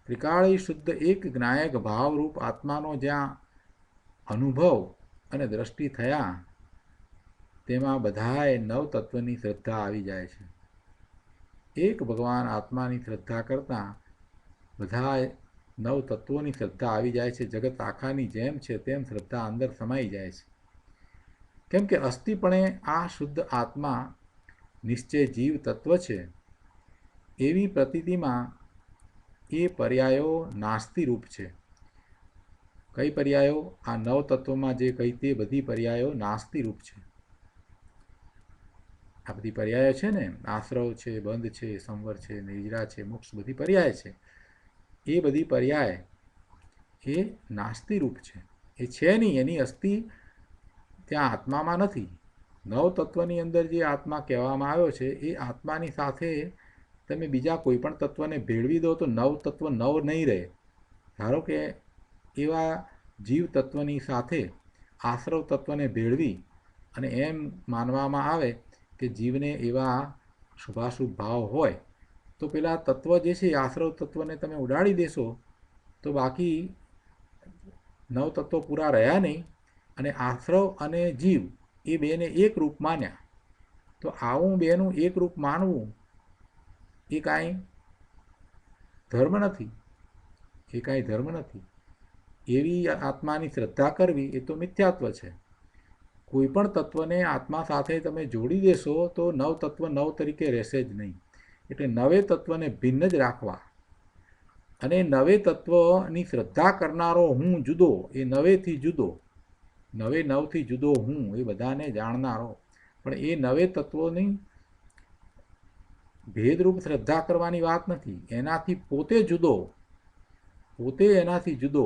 ત્રિકાળી શુદ્ધ એક જ્ઞાયક ભાવરૂપ આત્માનો જ્યાં અનુભવ અને દ્રષ્ટિ થયા તેમાં બધાએ નવ તત્વની શ્રદ્ધા આવી જાય છે. એક ભગવાન આત્માની શ્રદ્ધા કરતાં બધાએ નવ તત્વોની શ્રદ્ધા આવી જાય છે. જગત આખાની જેમ છે તેમ શ્રદ્ધા અંદર સમાઈ જાય છે. કેમ કે અસ્થિપણે આ શુદ્ધ આત્મા નિશ્ચય જીવ તત્વ છે એવી પ્રતીતિમાં એ પર્યાયો નાસ્તિરૂપ છે. કઈ પર્યાયો? આ નવ તત્વમાં જે કહી તે બધી પર્યાયો નાસ્તિરૂપ છે. આ બધી પર્યાયો છે ને, આશ્રવ છે, બંધ છે, સંવર છે, નિદ્રા છે, મોક્ષ, બધી પર્યાય છે. એ બધી પર્યાય એ નાસ્તિરૂપ છે. એ છે નહીં, એની અસ્થિ ત્યાં આત્મામાં નથી. નવ તત્વની અંદર જે આત્મા કહેવામાં આવ્યો છે એ આત્માની સાથે તમે બીજા કોઈ પણ તત્વને ભેળવી દો તો નવ તત્વ નવ નહીં રહે. ધારો કે એવા જીવ તત્વની સાથે આશ્રવ તત્વને ભેળવી અને એમ માનવામાં આવે કે જીવને એવા શુભાશુભ ભાવ હોય તો પેલા તત્વ જે છે આશ્રવ તત્વને તમે ઉડાડી દેશો તો બાકી નવ તત્વો પૂરા રહ્યા નહીં, અને આશ્રવ અને જીવ એ બેને એક રૂપ માન્યા. તો આવું બેનું એક રૂપ માનવું એ કાંઈ ધર્મ નથી, એ કાંઈ ધર્મ નથી. એવી આત્માની શ્રદ્ધા કરવી એ તો મિથ્યાત્વ છે. કોઈ પણ તત્વને આત્મા સાથે તમે જોડી દેશો તો નવ તત્વ નવ તરીકે રહેશે જ નહીં. એટલે નવે તત્વને ભિન્ન જ રાખવા, અને નવે તત્વની શ્રદ્ધા કરનારો હું જુદો, એ નવેથી જુદો, નવે નવથી જુદો હું, એ બધાને જાણનારો. પણ એ નવે તત્વોની ભેદરૂપ શ્રદ્ધા કરવાની વાત નથી. એનાથી પોતે જુદો, પોતે એનાથી જુદો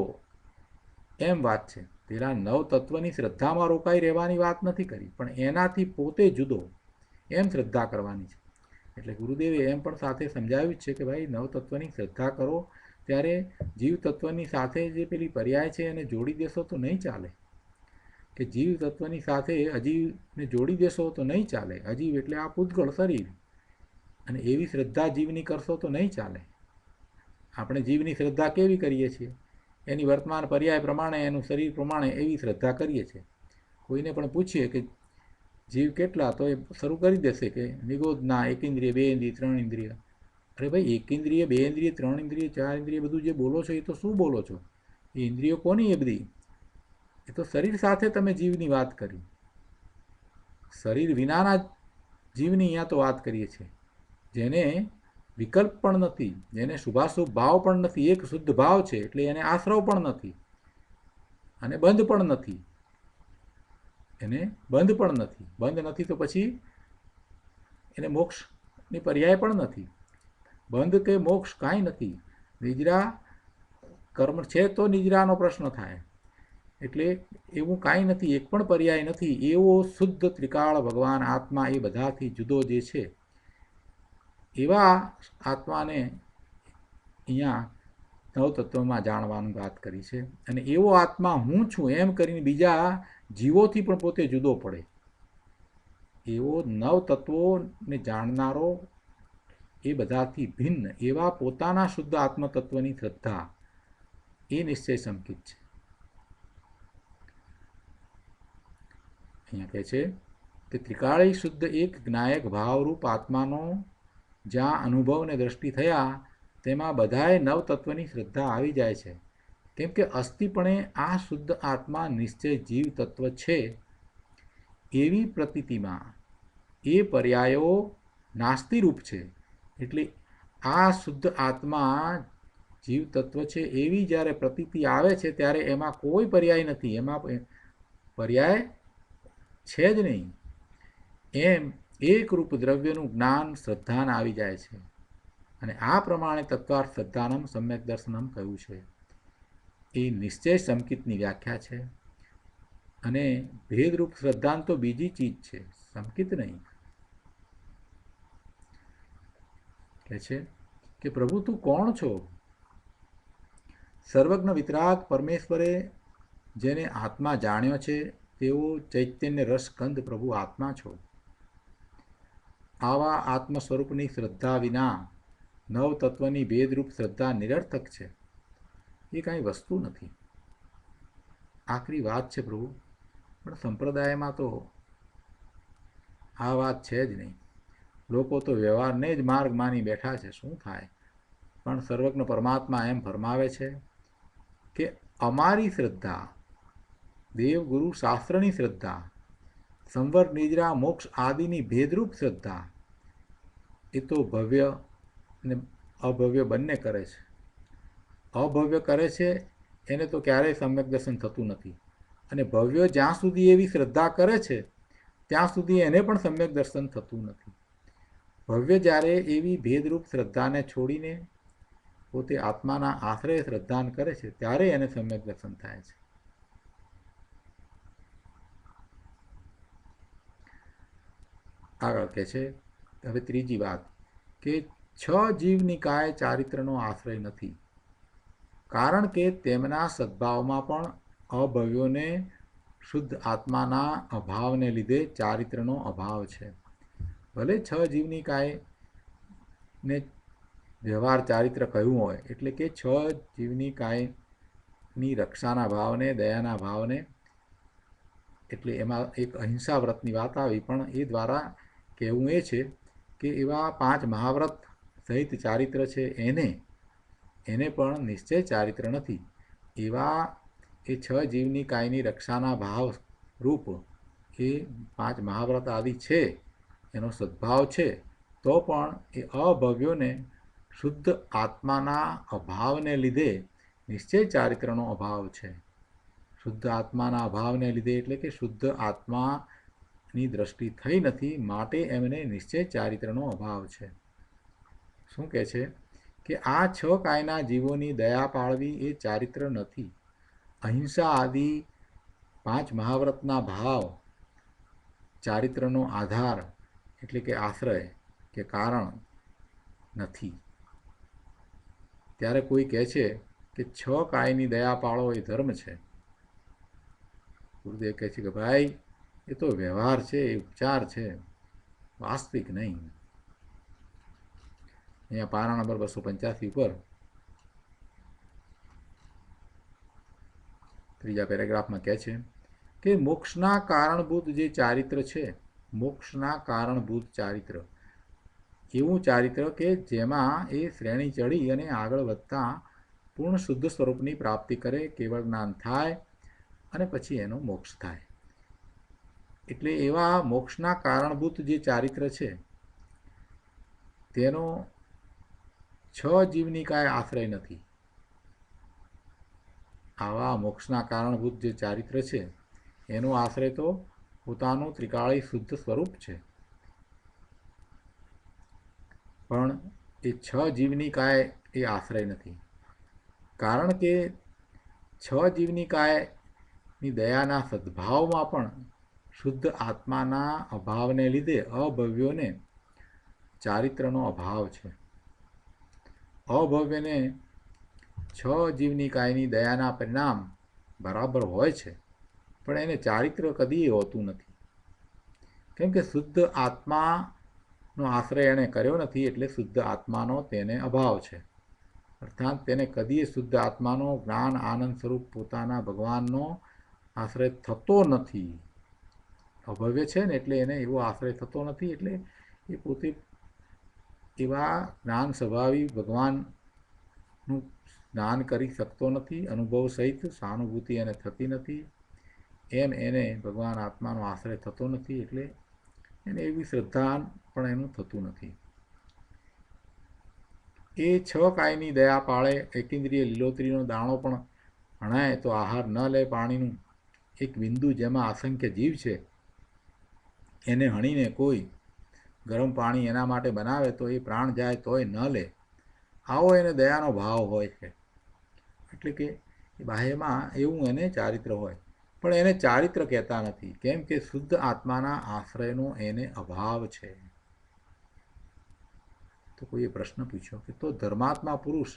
એમ વાત છે. પેલા નવ તત્વની શ્રદ્ધામાં રોકાઈ રહેવાની વાત નથી કરી, પણ એનાથી પોતે જુદો એમ શ્રદ્ધા કરવાની છે. એટલે ગુરુદેવે એમ પણ સાથે સમજાવ્યું છે કે ભાઈ નવ તત્વની શ્રદ્ધા કરો ત્યારે જીવ તત્વની સાથે જે પેલી પર્યાય છે એને જોડી દેશો તો નહીં ચાલે. કે જીવ તત્વની સાથે અજીવને જોડી દેશો તો નહીં ચાલે. અજીવ એટલે આ પૂતગળ શરીર, અને એવી શ્રદ્ધા જીવની કરશો તો નહીં ચાલે. આપણે જીવની શ્રદ્ધા કેવી કરીએ છીએ? એની વર્તમાન પર્યાય પ્રમાણે, એનું શરીર પ્રમાણે એવી શ્રદ્ધા કરીએ છીએ. કોઈને પણ પૂછીએ કે જીવ કેટલા, તો એ શરૂ કરી દેશે કે નિગોદના, એક ઇન્દ્રિય, બે ઇન્દ્રિય, ત્રણ ઇન્દ્રિય. અરે ભાઈ, એક ઇન્દ્રિય, બે ઇન્દ્રિય, ત્રણ ઇન્દ્રિય, ચાર ઇન્દ્રિય બધું જે બોલો છો એ તો શું બોલો છો? એ ઇન્દ્રિયો કોની? એ બધી એ તો શરીર સાથે તમે જીવની વાત કરી. શરીર વિનાના જીવની અહીંયા તો વાત કરીએ છીએ, જેને વિકલ્પ પણ નથી, જેને શુભાશુભ ભાવ પણ નથી, એક શુદ્ધ ભાવ છે. એટલે એને આશ્રવ પણ નથી અને બંધ પણ નથી. એને બંધ પણ નથી. બંધ નથી તો પછી એને મોક્ષની પર્યાય પણ નથી. બંધ કે મોક્ષ કાંઈ નથી. નિદ્રા કર્મ છે તો નિદ્રાનો પ્રશ્ન થાય. એટલે એવું કાંઈ નથી, એક પણ પર્યાય નથી. એવો શુદ્ધ ત્રિકાળ ભગવાન આત્મા એ બધાથી જુદો જે છે, એવા આત્માને અહીંયા નવતત્વમાં જાણવાની વાત કરી છે. અને એવો આત્મા હું છું એમ કરીને બીજા જીવોથી પણ પોતે જુદો પડે. એવો નવ તત્વોને જાણનારો, એ બધાથી ભિન્ન એવા પોતાના શુદ્ધ આત્મતત્વની શ્રદ્ધા, એ નિશ્ચય સંકિત છે. અહીંયા કહે છે કે ત્રિકાળી શુદ્ધ એક જ્ઞાયક ભાવરૂપ આત્માનો જ્યાં અનુભવ ને દ્રષ્ટિ થયા તેમાં બધાએ નવ તત્વની શ્રદ્ધા આવી જાય છે. કેમ કે અસ્થિપણે આ શુદ્ધ આત્મા નિશ્ચય જીવ તત્વ છે એવી પ્રતીતિમાં એ પર્યાયો નાસ્તિરૂપ છે. એટલે આ શુદ્ધ આત્મા જીવ તત્વ છે એવી જ્યારે પ્રતીતિ આવે છે ત્યારે એમાં કોઈ પર્યાય નથી, એમાં પર્યાય છે જ નહીં. એમ એકરૂપ દ્રવ્યનું જ્ઞાન શ્રદ્ધાને આવી જાય છે. અને આ પ્રમાણે તત્વાર્થ શ્રદ્ધાનમ સમ્યક દર્શનમ કહ્યું છે. એ નિશ્ચય સંકિતની વ્યાખ્યા છે. અને ભેદરૂપ શ્રદ્ધાન તો બીજી ચીજ છે, સંકિત નહીં. કહે છે કે પ્રભુ તું કોણ છો? સર્વજ્ઞ વિતરાગ પરમેશ્વરે જેને આત્મા જાણ્યો છે તેવો ચૈતન્ય રસકંદ પ્રભુ આત્મા છો. આવા આત્મ સ્વરૂપની શ્રદ્ધા વિના નવ તત્વની ભેદરૂપ શ્રદ્ધા નિરર્થક છે. એ કાંઈ વસ્તુ નથી. આખરી વાત છે પ્રભુ, પણ સંપ્રદાયમાં તો આ વાત છે જ નહીં. લોકો તો વ્યવહારને જ માર્ગ માની બેઠા છે. શું થાય? પણ સર્વજ્ઞ પરમાત્મા એમ ફરમાવે છે કે અમારી શ્રદ્ધા, દેવગુરુ શાસ્ત્રની શ્રદ્ધા, સંવર નિદ્રા મોક્ષ આદિની ભેદરૂપ શ્રદ્ધા, એ તો ભવ્ય અને અભવ્ય બંને કરે છે. અભવ્ય કરે છે એને તો ક્યારેય સમ્યક દર્શન થતું નથી. અને ભવ્ય જ્યાં સુધી એવી શ્રદ્ધા કરે છે ત્યાં સુધી એને પણ સમ્યક દર્શન થતું નથી. ભવ્ય જ્યારે એવી ભેદરૂપ શ્રદ્ધાને છોડીને પોતે આત્માના આશ્રય શ્રદ્ધાન કરે છે ત્યારે એને સમ્યક દર્શન થાય છે. આગળ કહે છે હવે ત્રીજી વાત કે છ જીવનિકાય ચારિત્રનો આશ્રય નથી, કારણ કે તેમના સદ્ભાવમાં પણ અભવ્યોને શુદ્ધ આત્માના અભાવને લીધે ચારિત્રનો અભાવ છે. ભલે છ જીવનિકાયને વ્યવહાર ચારિત્ર કહ્યું હોય, એટલે કે છ જીવનિકાયની રક્ષાના ભાવને, દયાના ભાવને, એટલે એમાં એક અહિંસા વ્રતની વાત આવી, પણ એ દ્વારા કહેવું એ છે કે એવા 5 મહાવ્રત સહિત ચારિત્ર છે એને પણ નિશ્ચય ચારિત્ર નથી. એવા એ 6 જીવની કાયની રક્ષાના ભાવ રૂપ એ 5 મહાવ્રત આદિ છે, એનો સદ્ભાવ છે, તો પણ એ અભવ્યોને શુદ્ધ આત્માના અભાવને લીધે નિશ્ચય ચારિત્રનો અભાવ છે. શુદ્ધ આત્માના અભાવને લીધે એટલે કે શુદ્ધ આત્માની દ્રષ્ટિ થઈ નથી, માટે એમને નિશ્ચય ચારિત્રનો અભાવ છે. શું કહે છે કે આ 6 કાયના જીવોની દયા પાળવી એ ચારિત્ર નથી. અહિંસા આદિ 5 મહાવ્રતના ભાવ ચારિત્રનો આધાર એટલે કે આશ્રય કે કારણ નથી. ત્યારે કોઈ કહે છે કે 6 કાયની દયા પાળો એ ધર્મ છે. ગુરુદેવ કહે છે કે ભાઈ એ તો વ્યવહાર છે, એ ઉપચાર છે, વાસ્તવિક નહીં. અહીંયા પારા નંબર 285 ઉપર ત્રીજા પેરેગ્રાફમાં કહે છે કે મોક્ષના કારણભૂત જે ચારિત્ર છે, મોક્ષના કારણભૂત ચારિત્ર એવું ચારિત્ર કે જેમાં એ શ્રેણી ચડી અને આગળ વધતા પૂર્ણ શુદ્ધ સ્વરૂપની પ્રાપ્તિ કરે, કેવળ જ્ઞાન થાય અને પછી એનો મોક્ષ થાય. એટલે એવા મોક્ષના કારણભૂત જે ચારિત્ર છે તેનો 6 જીવની કાંઈ આશ્રય નથી. આવા મોક્ષના કારણભૂત જે ચારિત્ર છે એનો આશ્રય તો પોતાનું ત્રિકાળી શુદ્ધ સ્વરૂપ છે. પણ એ 6 જીવની કાય એ આશ્રય નથી, કારણ કે 6 જીવની કાયની દયાના સદ્ભાવમાં પણ શુદ્ધ આત્માના અભાવને લીધે અભવ્યોને ચારિત્રનો અભાવ છે. અભવ્યને 6 જીવની કાયની દયાના પરિણામ બરાબર હોય છે, પણ એને ચારિત્ર કદી હોતું નથી. કેમ કે શુદ્ધ આત્માનો આશ્રય એણે કર્યો નથી, એટલે શુદ્ધ આત્માનો તેને અભાવ છે. અર્થાત તેને કદીય શુદ્ધ આત્માનો જ્ઞાન આનંદ સ્વરૂપ પોતાના ભગવાનનો આશ્રય થતો નથી. અભવ્ય છે ને, એટલે એને એવો આશ્રય થતો નથી, એટલે એ પોતે એવા જ્ઞાન સ્વભાવી ભગવાનનું જ્ઞાન કરી શકતો નથી, અનુભવ સહિત સહાનુભૂતિ એને થતી નથી. એમ એને ભગવાન આત્માનો આશ્રય થતો નથી, એટલે એને એવી શ્રદ્ધા પણ એનું થતું નથી. એ 6 કાયની દયા પાળે, એકેન્દ્રિય લીલોતરીનો દાણો પણ હણાય તો આહાર ન લે. પાણીનું એક બિંદુ જેમાં અસંખ્ય જીવ છે, એને હણીને કોઈ ગરમ પાણી એના માટે બનાવે તો એ પ્રાણ જાય તોય ન લે. આવો એને દયાનો ભાવ હોય છે. એટલે કે બાહ્યમાં એવું એને ચારિત્ર હોય, પણ એને ચારિત્ર કહેતા નથી. કેમ કે શુદ્ધ આત્માના આશ્રયનો એને અભાવ છે. તો કોઈએ પ્રશ્ન પૂછ્યો કે તો ધર્માત્મા પુરુષ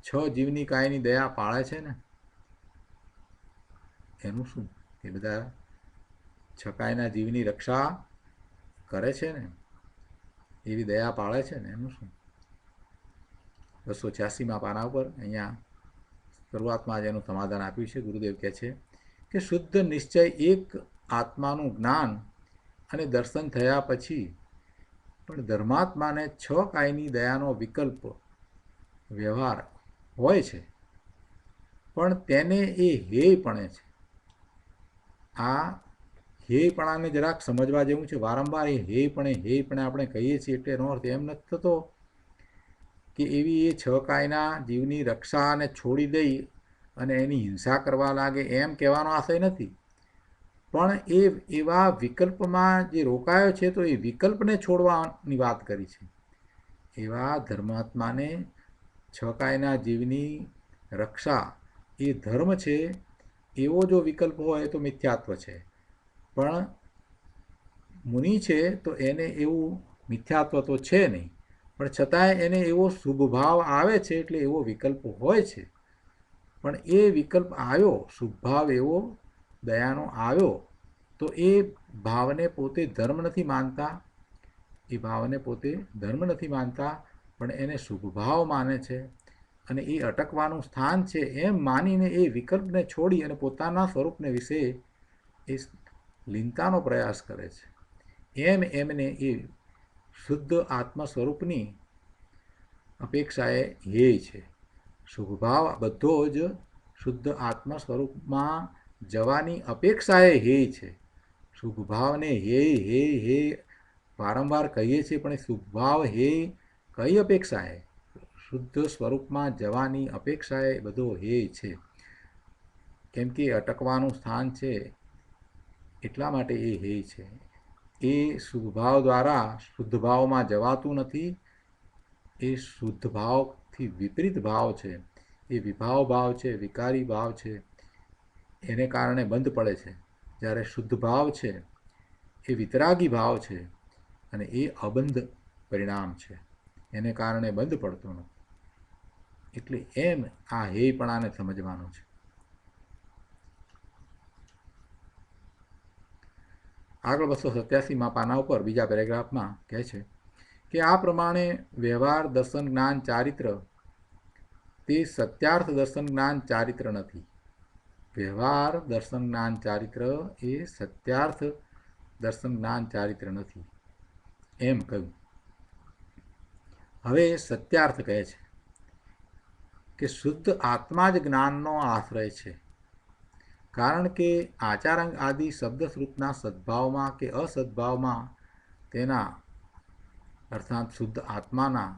6 જીવની કાયની દયા પાળે છે ને, એનું શું? એ બધા 6 કાયના જીવની રક્ષા કરે છે ને, એવી દયા પાળે છે ને, એનું શું? 286માં પાના ઉપર અહીંયા શરૂઆતમાં જ એનું સમાધાન આપ્યું છે. ગુરુદેવ કહે છે કે શુદ્ધ નિશ્ચય એક આત્માનું જ્ઞાન અને દર્શન થયા પછી પણ ધર્માત્માને 6 કાયની દયાનો વિકલ્પ વ્યવહાર હોય છે, પણ તેને એ હેયપણે છે. આ હેયપણાને જરાક સમજવા જેવું છે. વારંવાર એ હેયપણે આપણે કહીએ છીએ, એટલે એનો અર્થ એમ નથી થતો કે એવી એ 6 કાયના જીવની રક્ષાને છોડી દઈ અને એની હિંસા કરવા લાગે, એમ કહેવાનો આશય નથી. પણ એ એવા વિકલ્પમાં જે રોકાયો છે, તો એ વિકલ્પને છોડવાની વાત કરી છે. એવા ધર્માત્માને 6 કાયના જીવની રક્ષા એ ધર્મ છે, એવો જો વિકલ્પ હોય તો મિથ્યાત્વ છે. પણ મુનિ છે તો એને એવું મિથ્યાત્વ તો છે નહીં, પણ છતાંય એને એવો શુભ ભાવ આવે છે, એટલે એવો વિકલ્પ હોય છે. પણ એ વિકલ્પ આવ્યો, શુભ ભાવ એવો દયાનો આવ્યો, તો એ ભાવને પોતે ધર્મ નથી માનતા. એ ભાવને પોતે ધર્મ નથી માનતા, પણ એને શુભ ભાવ માને છે. અને એ અટકવાનું સ્થાન છે એમ માનીને એ વિકલ્પને છોડી અને પોતાના સ્વરૂપને વિશે એ લીનતાનો પ્રયાસ કરે છે. એમને એ શુદ્ધ આત્મ સ્વરૂપની અપેક્ષાએ હેય છે. શુભ ભાવ બધો જ શુદ્ધ આત્મ સ્વરૂપમાં જવાની અપેક્ષાએ હેય છે. શુભ ભાવને હેય વારંવાર કહીએ છીએ, પણ એ શુભ ભાવ હેય કઈ અપેક્ષાએ? શુદ્ધ સ્વરૂપમાં જવાની અપેક્ષાએ બધો હેય છે. કેમ કે અટકવાનું સ્થાન છે, એટલા માટે એ હેય છે. એ શુભ ભાવ દ્વારા શુદ્ધ ભાવમાં જવાતું નથી. એ શુદ્ધ ભાવથી વિપરીત ભાવ છે. એ વિભાવ ભાવ છે, વિકારી ભાવ છે, એને કારણે બંધ પડે છે. જ્યારે શુદ્ધ ભાવ છે એ વિતરાગી ભાવ છે, અને એ અબંધ પરિણામ છે, એને કારણે બંધ પડતો નથી. એટલે એમ આ હેયપણાને સમજવાનું છે. આગળ 287માં પાના ઉપર બીજા પેરેગ્રાફમાં કહે છે કે આ પ્રમાણે વ્યવહાર દર્શન જ્ઞાન ચારિત્ર તે સત્યાર્થ દર્શન જ્ઞાન ચારિત્ર નથી. વ્યવહાર દર્શન જ્ઞાન ચારિત્ર એ સત્યાર્થ દર્શન જ્ઞાન ચારિત્ર નથી, એમ કહ્યું. હવે સત્યાર્થ કહે છે કે શુદ્ધ આત્મા જ જ્ઞાનનો આશ્રય છે. કારણ કે આચારંગ આદિ શબ્દશ્રુતના સદ્ભાવમાં કે અસદ્ભાવમાં તેના અર્થાત શુદ્ધ આત્માના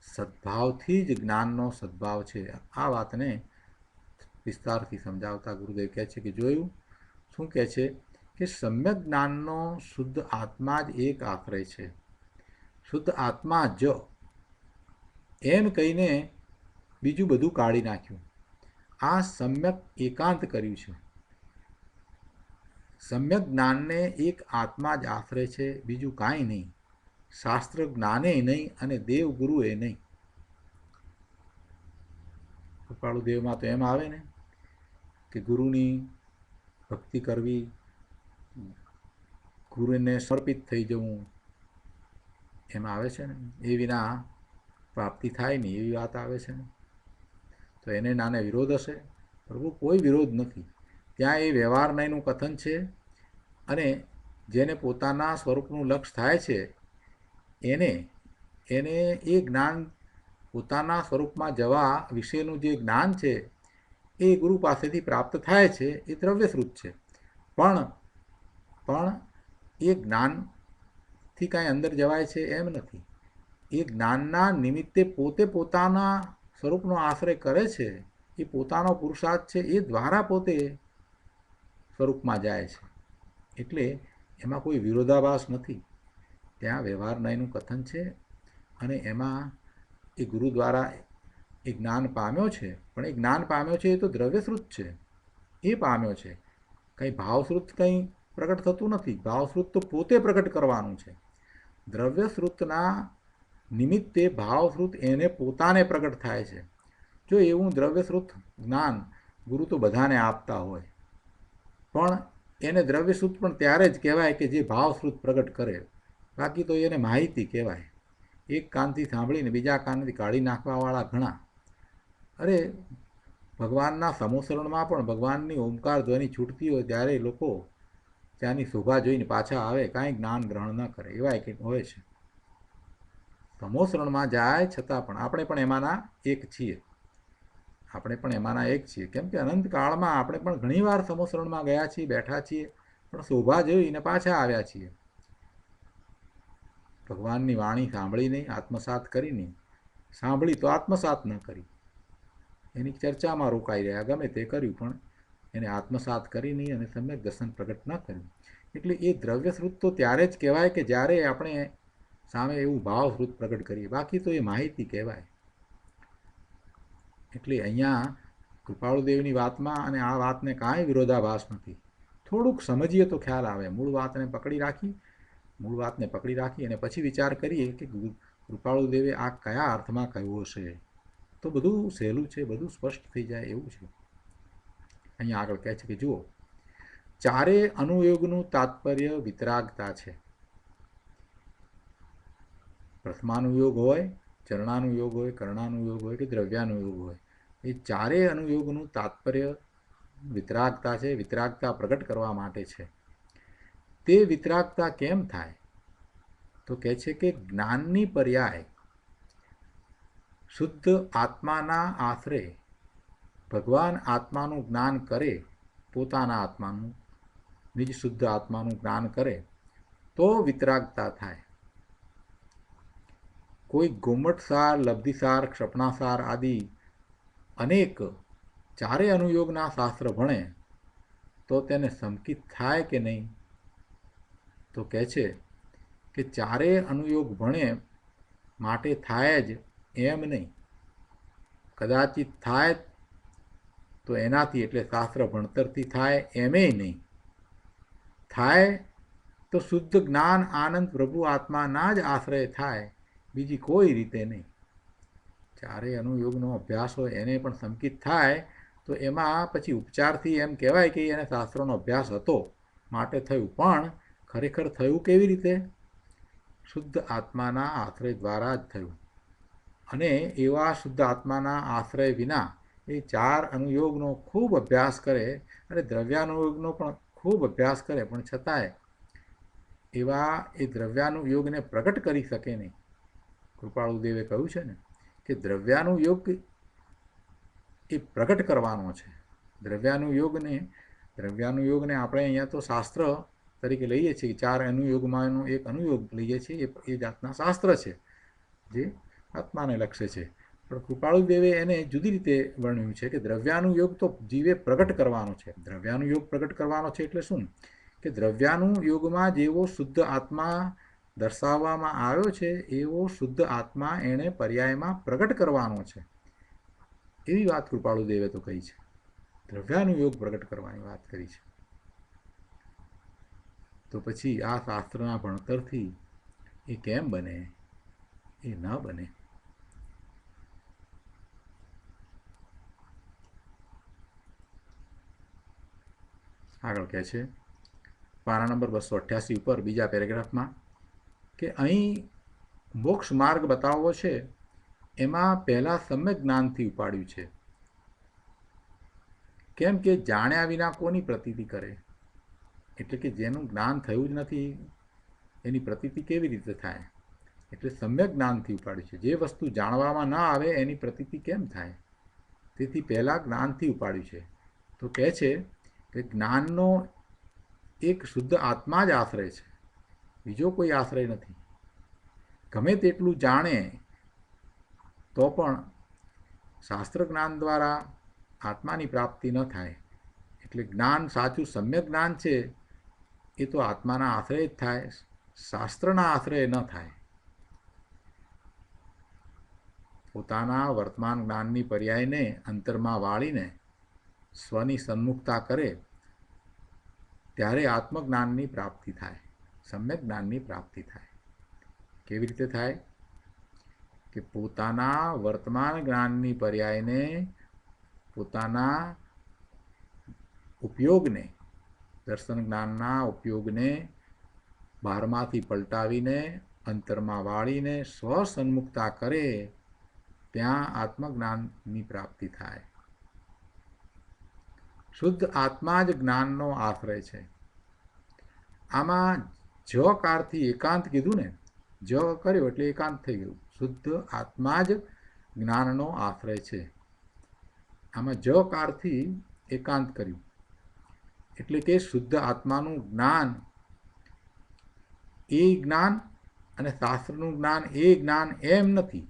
સદ્ભાવથી જ જ્ઞાનનો સદ્ભાવ છે. આ વાતને વિસ્તારથી સમજાવતા ગુરુદેવ કહે છે કે જોયું શું કહે છે કે સમ્યક જ્ઞાનનો શુદ્ધ આત્મા જ એક આશ્રય છે. શુદ્ધ આત્મા જ એમ કહીને બીજું બધું કાઢી નાખ્યું. આ સમ્યક એકાંત કર્યું છે. સમ્યક જ્ઞાનને એક આત્મા જ આશ્રય છે, બીજું કાંઈ નહીં. શાસ્ત્ર જ્ઞાને નહીં અને દેવગુરુએ નહીં. કૃપાળુ દેવમાં તો એમ આવે ને કે ગુરુની ભક્તિ કરવી, ગુરુને સમર્પિત થઈ જવું એમાં આવે છે ને, એ વિના પ્રાપ્તિ થાય નહીં એવી વાત આવે છે ને, તો એને નાને વિરોધ હશે? પ્રભુ કોઈ વિરોધ નથી. ત્યાં એ વ્યવહાર નહીંનું કથન છે, અને જેને પોતાના સ્વરૂપનું લક્ષ થાય છે એને એને એ જ્ઞાન પોતાના સ્વરૂપમાં જવા વિશેનું જે જ્ઞાન છે એ ગુરુ પાસેથી પ્રાપ્ત થાય છે, એ દ્રવ્યશ્રુત છે. પણ એ જ્ઞાનથી કાંઈ અંદર જવાય છે એમ નથી. એ જ્ઞાનના નિમિત્તે પોતે પોતાના સ્વરૂપનો આશ્રય કરે છે, એ પોતાનો પુરુષાર્થ છે, એ દ્વારા પોતે સ્વરૂપમાં જાય છે. એટલે એમાં કોઈ વિરોધાભાસ નથી. ત્યાં વ્યવહાર નયનું કથન છે, અને એમાં એ ગુરુ દ્વારા એ જ્ઞાન પામ્યો છે, પણ એ જ્ઞાન પામ્યો છે એ તો દ્રવ્યશ્રુત છે. એ પામ્યો છે, કંઈ ભાવશ્રુત કંઈ પ્રગટ થતું નથી. ભાવશ્રુત તો પોતે પ્રગટ કરવાનું છે. દ્રવ્યશ્રુતના નિમિત્તે ભાવશ્રુત એને પોતાને પ્રગટ થાય છે. જો એવું દ્રવ્યશ્રુત જ્ઞાન ગુરુ તો બધાને આપતા હોય, પણ એને દ્રવ્યશ્રુત પણ ત્યારે જ કહેવાય કે જે ભાવશ્રુત પ્રગટ કરે. બાકી તો એને માહિતી કહેવાય. એક કાનથી સાંભળીને બીજા કાનથી કાઢી નાખવાવાળા ઘણા. અરે ભગવાનના સમોસરણમાં પણ ભગવાનની ઓમકાર ધ્વનિ છૂટતી હોય ત્યારે લોકો ત્યાંની શોભા જોઈને પાછા આવે, કાંઈ જ્ઞાન ગ્રહણ ન કરે, એવા કંઈક હોય છે. સમોસરણમાં જાય છતાં પણ આપણે પણ એમાંના એક છીએ. કેમ કે અનંતકાળમાં આપણે પણ ઘણીવાર સમોસરણમાં ગયા છીએ, બેઠા છીએ, પણ શોભા જોઈને પાછા આવ્યા છીએ. ભગવાનની વાણી સાંભળી નહીં, આત્મસાત કરી નહીં. સાંભળી તો આત્મસાત ન કરી, એની ચર્ચામાં રોકાઈ રહ્યા, ગમે તે કર્યું, પણ એને આત્મસાત કરી નહીં અને સમ્યક દર્શન પ્રગટ ન કર્યું. એટલે એ દ્રવ્યશ્રુત તો ત્યારે જ કહેવાય કે જ્યારે આપણે સામે એવું ભાવશ્રુત પ્રગટ કરીએ. બાકી તો એ માહિતી કહેવાય. એટલે અહીંયા કૃપાળુદેવની વાતમાં અને આ વાતને કાંઈ વિરોધાભાસ નથી. થોડુંક સમજીએ તો ખ્યાલ આવે. મૂળ વાતને પકડી રાખી અને પછી વિચાર કરીએ કે કૃપાળુદેવે આ કયા અર્થમાં કહ્યું હશે, તો બધું સહેલું છે, બધું સ્પષ્ટ થઈ જાય એવું છે. અહીંયા આગળ કહે છે કે જુઓ, ચારે અનુયોગનું તાત્પર્ય વિતરાગતા છે. પ્રથમાનુયોગ હોય, ચરણાનુયોગ હોય, કરણાનુયોગ હોય કે દ્રવ્યાનુયોગ હોય, એ ચારેય અનુયોગનું તાત્પર્ય વિતરાગતા છે. વિતરાગતા પ્રગટ કરવા માટે છે. તે વિતરાગતા કેમ થાય? તો કહે છે કે જ્ઞાનની પર્યાય શુદ્ધ આત્માના આશરે ભગવાન આત્માનું જ્ઞાન કરે, પોતાના આત્માનું, નિજ શુદ્ધ આત્માનું જ્ઞાન કરે તો વિતરાગતા થાય. કોઈ ગોમટસાર, લબ્ધિસાર, ક્ષપણાસાર આદિ અનેક ચારે અનુયોગના શાસ્ત્ર ભણે તો તેને સંકિત થાય કે નહીં? તો કહે છે કે ચારે અનુયોગ ભણે માટે થાય જ એમ નહીં. કદાચિત થાય તો એનાથી, એટલે શાસ્ત્ર ભણતરથી થાય એમેય નહીં. થાય તો શુદ્ધ જ્ઞાન આનંદ પ્રભુ આત્માના જ આશ્રય થાય, બીજી કોઈ રીતે નહીં. ચારેય અનુયોગનો અભ્યાસ હોય એને પણ સંકિત થાય તો એમાં પછી ઉપચારથી એમ કહેવાય કે એને શાસ્ત્રોનો અભ્યાસ હતો માટે થયું. પણ ખરેખર થયું કેવી રીતે? શુદ્ધ આત્માના આશ્રય દ્વારા જ થયું. અને એવા શુદ્ધ આત્માના આશ્રય વિના એ ચાર અનુયોગનો ખૂબ અભ્યાસ કરે અને દ્રવ્યાનુયોગનો પણ ખૂબ અભ્યાસ કરે, પણ છતાંય એવા એ દ્રવ્યાનુયોગને પ્રગટ કરી શકે નહીં. કૃપાળુદેવે કહ્યું છે ને કે દ્રવ્યાનુયોગ એ પ્રગટ કરવાનો છે. દ્રવ્યાનુયોગને આપણે અહીંયા તો શાસ્ત્ર તરીકે લઈએ છીએ. ચાર અનુયોગમાંનો એક અનુયોગ લઈએ છીએ, એ જાતના શાસ્ત્ર છે જે આત્માને લક્ષ્ય છે. પણ કૃપાળુદેવે એને જુદી રીતે વર્ણ્યું છે કે દ્રવ્યાનુયોગ તો જીવે પ્રગટ કરવાનો છે. દ્રવ્યાનુયોગ પ્રગટ કરવાનો છે એટલે શું? કે દ્રવ્યાનુયોગમાં જેવો શુદ્ધ આત્મા દર્શાવવામાં આવ્યો છે એવો શુદ્ધ આત્મા એણે પર્યાયમાં પ્રગટ કરવાનો છે. એવી વાત કૃપાળુદેવે તો કહી છે. દ્રવ્યાનુયોગ પ્રગટ કરવાની વાત કરી છે. તો પછી આ શાસ્ત્રના ભણતરથી એ કેમ બને? એ ન બને. આગળ કહે છે પાના નંબર 288 ઉપર બીજા પેરેગ્રાફમાં કે અહીં મોક્ષ માર્ગ બતાવવો છે, એમાં પહેલાં સમ્યક જ્ઞાનથી ઉપાડ્યું છે. કેમ કે જાણ્યા વિના કોની પ્રતીતિ કરે? એટલે કે જેનું જ્ઞાન થયું જ નથી એની પ્રતીતિ કેવી રીતે થાય? એટલે સમ્યક જ્ઞાનથી ઉપાડ્યું છે. જે વસ્તુ જાણવામાં ન આવે એની પ્રતીતિ કેમ થાય? તેથી પહેલાં જ્ઞાનથી ઉપાડ્યું છે. તો કહે છે કે જ્ઞાનનો એક શુદ્ધ આત્મા જ આશ્રય છે, બીજો કોઈ આશ્રય નથી. ગમે તેટલું જાણે તો પણ શાસ્ત્ર જ્ઞાન દ્વારા આત્માની પ્રાપ્તિ ન થાય. એટલે જ્ઞાન સાચું સમ્યક જ્ઞાન છે એ તો આત્માના આશ્રય જ થાય, શાસ્ત્રના આશ્રય ન થાય. પોતાના વર્તમાન જ્ઞાનની પર્યાયને અંતરમાં વાળીને સ્વની સન્મુખતા કરે ત્યારે આત્મજ્ઞાનની પ્રાપ્તિ થાય, સમ્યક જ્ઞાનની પ્રાપ્તિ થાય. કેવી રીતે થાય? કે પોતાના વર્તમાન જ્ઞાનની પર્યાયને પોતાના ઉપયોગને, દર્શન જ્ઞાનના ઉપયોગને બહારમાંથી પલટાવીને અંતરમાં વાળીને સ્વસન્મુખતા કરે ત્યાં આત્મજ્ઞાનની પ્રાપ્તિ થાય. શુદ્ધ આત્મા જ જ્ઞાનનો આશ્રય છે. આમાં જ કારથી એકાંત કીધું ને, જ કર્યો એટલે એકાંત થઈ ગયું. શુદ્ધ આત્મા જ જ્ઞાનનો આશ્રય છે. આમાં જ કારથી એકાંત કર્યું એટલે કે શુદ્ધ આત્માનું જ્ઞાન, એ જ્ઞાન અને શાસ્ત્રનું જ્ઞાન એ જ્ઞાન એમ નથી,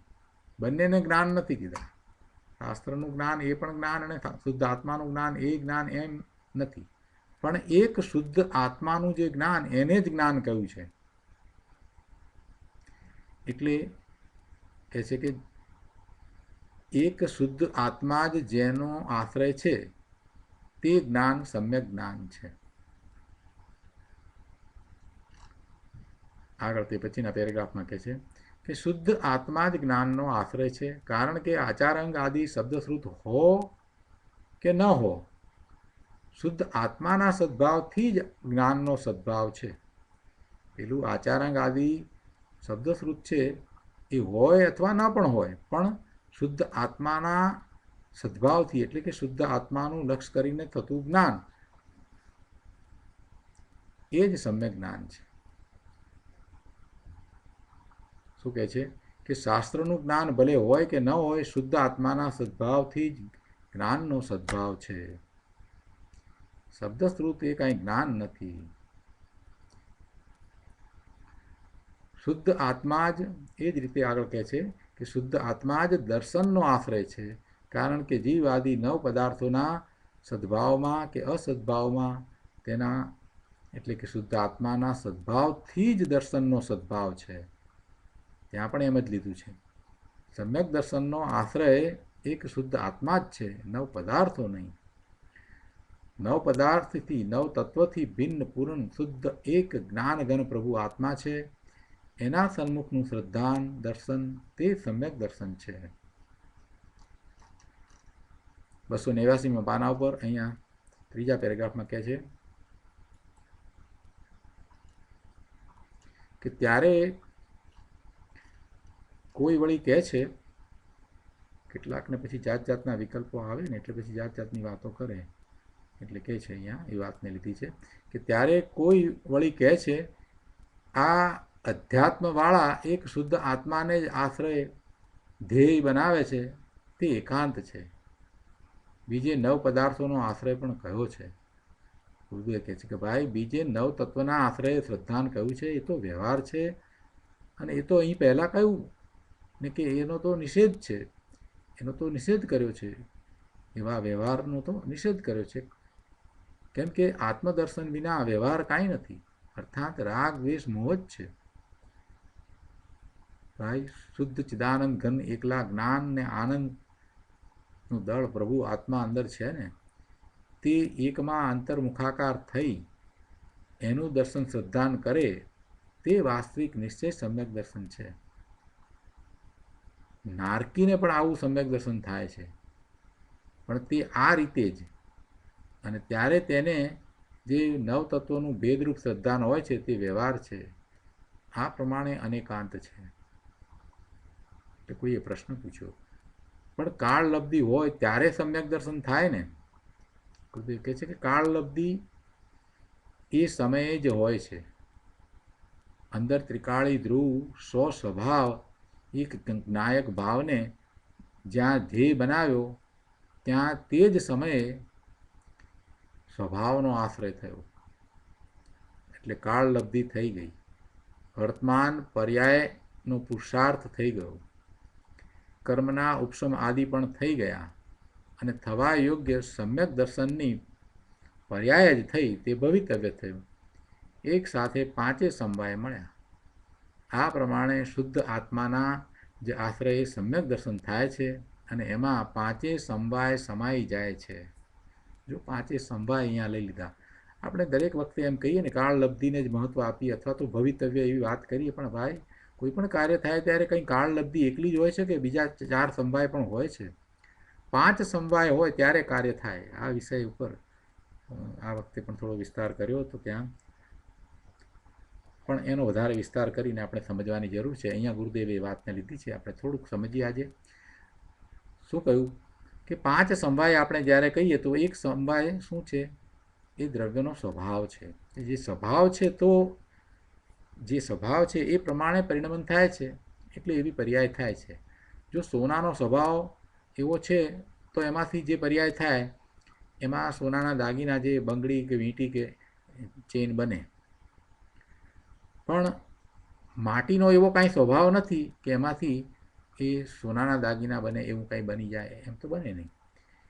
બંનેને જ્ઞાન નથી કીધા. શાસ્ત્રનું જ્ઞાન એ પણ જ્ઞાન અને શુદ્ધ આત્માનું જ્ઞાન એ જ્ઞાન એમ નથી, પણ એક શુદ્ધ આત્માનું જે જ્ઞાન એને જ જ્ઞાન કહ્યું છે. એટલે કહે છે કે એક શુદ્ધ આત્મા જ જેનો આશ્રય છે તે જ્ઞાન સમ્યક જ્ઞાન છે. આગળ તે પછીના પેરેગ્રાફમાં કહે છે કે શુદ્ધ આત્મા જ જ્ઞાનનો આશ્રય છે, કારણ કે આચારંગ આદિ શબ્દશ્રુત હો કે ન હો, શુદ્ધ આત્માના સદભાવથી જ જ્ઞાનનો સદભાવ છે. પેલું આચારંગ આદિ શબ્દશ્રુત છે એ હોય અથવા ન પણ હોય, પણ શુદ્ધ આત્માના સદભાવથી એટલે કે શુદ્ધ આત્માનું લક્ષ્ય કરીને થતું જ્ઞાન એ જ સમ્યક જ્ઞાન છે. શું કહે છે કે શાસ્ત્રનું જ્ઞાન ભલે હોય કે ન હોય, શુદ્ધ આત્માના સદભાવથી જ જ્ઞાનનો સદભાવ છે. શબ્દશ્રુત એ કાંઈ જ્ઞાન નથી. શુદ્ધ આત્મા જ એ જ રીતે આગળ કહે છે કે શુદ્ધ આત્મા જ દર્શનનો આશ્રય છે, કારણ કે જીવ આદિ નવ પદાર્થોના સદભાવમાં કે અસદભાવમાં તેના એટલે કે શુદ્ધ આત્માના સદભાવથી જ દર્શનનો સદભાવ છે. ત્યાં પણ એમ જ લીધું છે. સમ્યક દર્શનનો આશ્રય એક શુદ્ધ આત્મા જ છે, નવ પદાર્થો નહીં. નવ પદાર્થથી નવ તત્વથી ભિન્ન પૂર્ણ શુદ્ધ એક જ્ઞાનઘન પ્રભુ આત્મા છે. એના સન્મુખનું શ્રદ્ધાન દર્શન તે સમ્યક દર્શન છે. 289 પાના ઉપર અહીંયા ત્રીજા પેરેગ્રાફમાં કહે છે કે ત્યારે કોઈ વળી કહે છે, કેટલાકને પછી જાત જાતના વિકલ્પો આવે ને એટલે પછી જાત જાતની વાતો કરે, એટલે કહે છે અહીંયા એ વાતને લીધી છે કે ત્યારે કોઈ વળી કહે છે આ અધ્યાત્મવાળા એક શુદ્ધ આત્માને જ આશ્રય ધ્યેય બનાવે છે તે એકાંત છે, બીજે નવ પદાર્થોનો આશ્રય પણ કયો છે. ગુરુદેવ કહે છે કે ભાઈ બીજે નવ તત્વના આશ્રય શ્રદ્ધાન કહ્યું છે એ તો વ્યવહાર છે, અને એ તો અહીં પહેલાં કહ્યું ને કે એનો તો નિષેધ છે, એનો તો નિષેધ કર્યો છે, એવા વ્યવહારનો તો નિષેધ કર્યો છે. કેમ કે આત્મદર્શન વિના વ્યવહાર કાંઈ નથી, અર્થાત રાગ દ્વેષ મોહ જ છે. ભાઈ શુદ્ધ ચિદાનંદ ઘન એકલા જ્ઞાન ને આનંદનું દળ પ્રભુ આત્મા અંદર છે ને, તે એકમાં અંતર્મુખાકાર થઈ એનું દર્શન શ્રદ્ધાન કરે તે વાસ્તવિક નિશ્ચય સમ્યક દર્શન છે. નારકીને પણ આવું સમ્યક દર્શન થાય છે, પણ તે આ રીતે જ, અને ત્યારે તેને જે નવતત્વનું ભેદરૂપ શ્રદ્ધાન હોય છે તે વ્યવહાર છે. આ પ્રમાણે અનેકાંત છે. એટલે કોઈએ પ્રશ્ન પૂછ્યો, પણ કાળલબ્ધિ હોય ત્યારે સમ્યક દર્શન થાય ને? ગુરુદેવ કહે છે કે કાળલબ્ધિ એ સમયે જ હોય છે. અંદર ત્રિકાળી ધ્રુવ સ્વભાવ એક નાયક ભાવને જ્યાં ધ્યેય બનાવ્યો ત્યાં તે જ સમયે સ્વભાવનો આશ્રય થયો, એટલે કાળલબ્ધિ થઈ ગઈ. વર્તમાન પર્યાયનો પુરુષાર્થ થઈ ગયો. કર્મના ઉપશમ આદિ પણ થઈ ગયા અને થવા યોગ્ય સમ્યક દર્શનની પર્યાય જ થઈ તે ભવિતવ્ય થયું. એક સાથે પાંચે સમવાય મળ્યા. આ પ્રમાણે શુદ્ધ આત્માના જે આશ્રયે સમ્યક દર્શન થાય છે અને એમાં પાંચે સમવાય સમાઈ જાય છે. જો પાંચે સમવાય અહીંયા લઈ લીધા. આપણે દરેક વખતે એમ કહીએ ને કાળલબ્ધિને જ મહત્ત્વ આપીએ અથવા તો ભવિતવ્ય એવી વાત કરીએ, પણ ભાઈ કોઈ પણ કાર્ય થાય ત્યારે કંઈ કાળલબ્ધિ એકલી જ હોય છે કે બીજા ચાર સમવાય પણ હોય છે? પાંચ સમવાય હોય ત્યારે કાર્ય થાય. આ વિષય ઉપર આ વખતે પણ થોડો વિસ્તાર કર્યો હતો ત્યાં, પણ એનો વધારે વિસ્તાર કરીને આપણે સમજવાની જરૂર છે. અહીંયા ગુરુદેવે એ વાતને લીધી છે, આપણે થોડુંક સમજીએ. આજે શું કહ્યું કે પાંચ સમવાય આપણે જ્યારે કહીએ તો એક સમવાય શું છે? એ દ્રવ્યનો સ્વભાવ છે. જે સ્વભાવ છે તો જે સ્વભાવ છે એ પ્રમાણે પરિણમન થાય છે, એટલે એવી પર્યાય થાય છે. જો સોનાનો સ્વભાવ એવો છે તો એમાંથી જે પર્યાય થાય એમાં સોનાના દાગીના જે બંગડી કે વીંટી કે ચેન બને. પણ માટીનો એવો કાંઈ સ્વભાવ નથી કે એમાંથી એ સોનાના દાગીના બને, એવું કાંઈ બની જાય, એમ તો બને નહીં.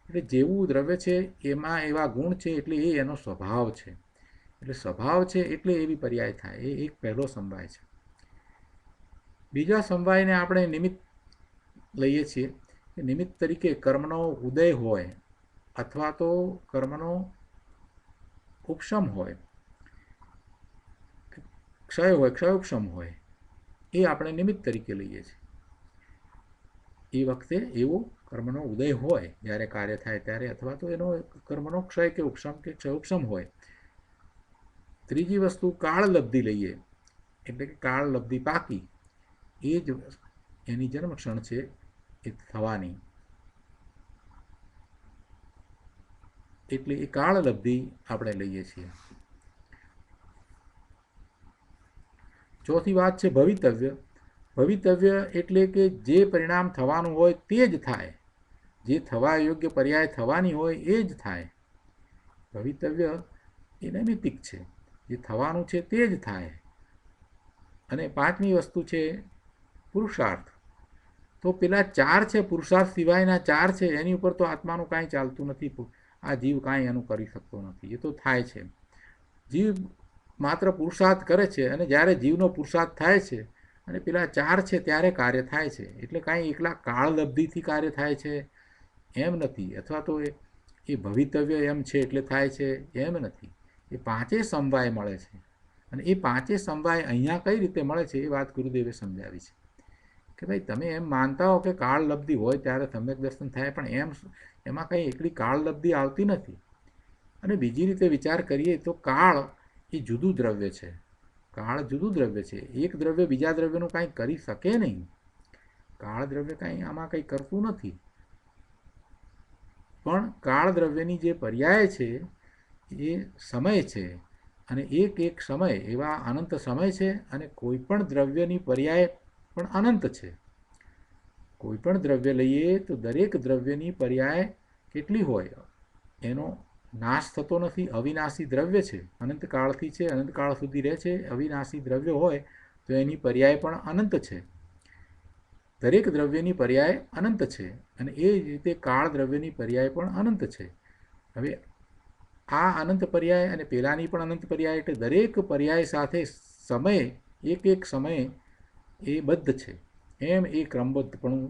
એટલે જેવું દ્રવ્ય છે એમાં એવા ગુણ છે, એટલે એ એનો સ્વભાવ છે. એટલે સ્વભાવ છે એટલે એવી પર્યાય થાય. એ એક પહેલો સમવાય છે. બીજા સમવાયને આપણે નિમિત્ત લઈએ છીએ કે નિમિત્ત તરીકે કર્મનો ઉદય હોય અથવા તો કર્મનો ઉપશમ હોય, ક્ષય હોય, ક્ષયોપશમ હોય, એ આપણે નિમિત્ત તરીકે લઈએ છીએ. એ વખતે એવો કર્મનો ઉદય હોય જ્યારે કાર્ય થાય ત્યારે, અથવા તો એનો કર્મનો ક્ષય કે ઉપશમ કે ક્ષયોપશમ હોય. ત્રીજી વસ્તુ કાળલબ્ધિ લઈએ, એટલે કે કાળલબ્ધિ પાકી, એ જ એની જન્મ ક્ષણ છે એ થવાની, એટલે એ કાળલબ્ધિ આપણે લઈએ છીએ. ચોથી વાત છે ભવિતવ્ય. ભવિતવ્ય એટલે કે જે પરિણામ થવાનું હોય તે જ થાય, જે થવા યોગ્ય પર્યાય થવાની હોય એ જ થાય. ભવિતવ્ય એ નૈમિત્તિક છે, જે થવાનું છે તે જ થાય. અને પાંચમી વસ્તુ છે પુરુષાર્થ. તો પેલા ચાર છે, પુરુષાર્થ સિવાયના ચાર છે, એની ઉપર તો આત્માનું કાંઈ ચાલતું નથી. આ જીવ કાંઈ એનું કરી શકતો નથી, એ તો થાય છે. જીવ માત્ર પુરુષાર્થ કરે છે, અને જ્યારે જીવનો પુરુષાર્થ થાય છે અને પેલા ચાર છે ત્યારે કાર્ય થાય છે. એટલે કાંઈ એકલા કાળલબ્ધિથી કાર્ય થાય છે એમ નથી, અથવા તો એ ભવિતવ્ય એમ છે એટલે થાય છે એમ નથી. એ પાંચે સમવાય મળે છે, અને એ પાંચે સમવાય અહીંયા કઈ રીતે મળે છે એ વાત ગુરુદેવે સમજાવી છે કે ભાઈ તમે એમ માનતા હો કે કાળલબ્ધિ હોય ત્યારે સમ્યક દર્શન થાય, પણ એમાં કંઈ એકલી કાળલબ્ધિ આવતી નથી. અને બીજી રીતે વિચાર કરીએ તો કાળ એ જુદું દ્રવ્ય છે. કાળ જુદું દ્રવ્ય છે. એક દ્રવ્ય બીજા દ્રવ્યનું કાંઈ કરી શકે નહીં. કાળ દ્રવ્ય કાંઈ આમાં કંઈ કરતું નથી. પણ કાળ દ્રવ્યની જે પર્યાય છે એ સમય છે, અને એક એક સમય એવા અનંત સમય છે, અને કોઈ પણ દ્રવ્યની પર્યાય પણ અનંત છે. કોઈ પણ દ્રવ્ય લઈએ તો દરેક દ્રવ્યની પર્યાય કેટલી હોય, એનો નાશ થતો નથી. અવિનાશી દ્રવ્ય છે, અનંતકાળથી છે, અનંતકાળ સુધી રહે છે. અવિનાશી દ્રવ્ય હોય તો એની પર્યાય પણ અનંત છે. દરેક દ્રવ્યની પર્યાય અનંત છે, અને એ જ રીતે કાળ દ્રવ્યની પર્યાય પણ અનંત છે. હવે આ અનંત પર્યાય અને પેલાની પણ અનંત પર્યાય, એટલે દરેક પર્યાય સાથે સમય એક એક સમય એ બદ્ધ છે. એમ એ ક્રમબદ્ધપણું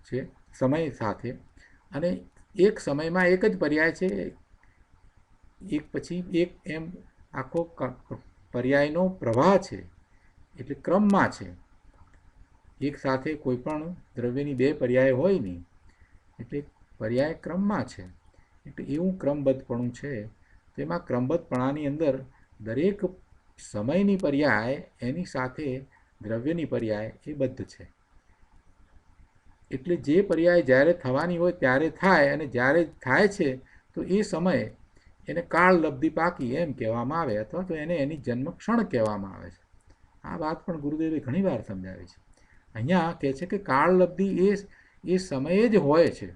છે સમય સાથે, અને એક સમયમાં એક જ પર્યાય છે, એક પછી એક, એમ આખો પર્યાયનો પ્રવાહ છે, એટલે ક્રમમાં છે. એક સાથે કોઈ પણ દ્રવ્યની બે પર્યાય હોય નહીં, એટલે પર્યાય ક્રમમાં છે. એટલે એવું ક્રમબદ્ધપણું છે, તેમાં ક્રમબદ્ધપણાની અંદર દરેક સમયની પર્યાય એની સાથે દ્રવ્યની પર્યાય એ બદ્ધ છે. એટલે જે પર્યાય જ્યારે થવાની હોય ત્યારે થાય, અને જ્યારે થાય છે તો એ સમયે એને કાળલબ્ધિ પાકી એમ કહેવામાં આવે, અથવા તો એને એની જન્મ ક્ષણ કહેવામાં આવે છે. આ વાત પણ ગુરુદેવે ઘણી વાર સમજાવી છે. અહીંયા કહે છે કે કાળલબ્ધિ એ સમયે જ હોય છે.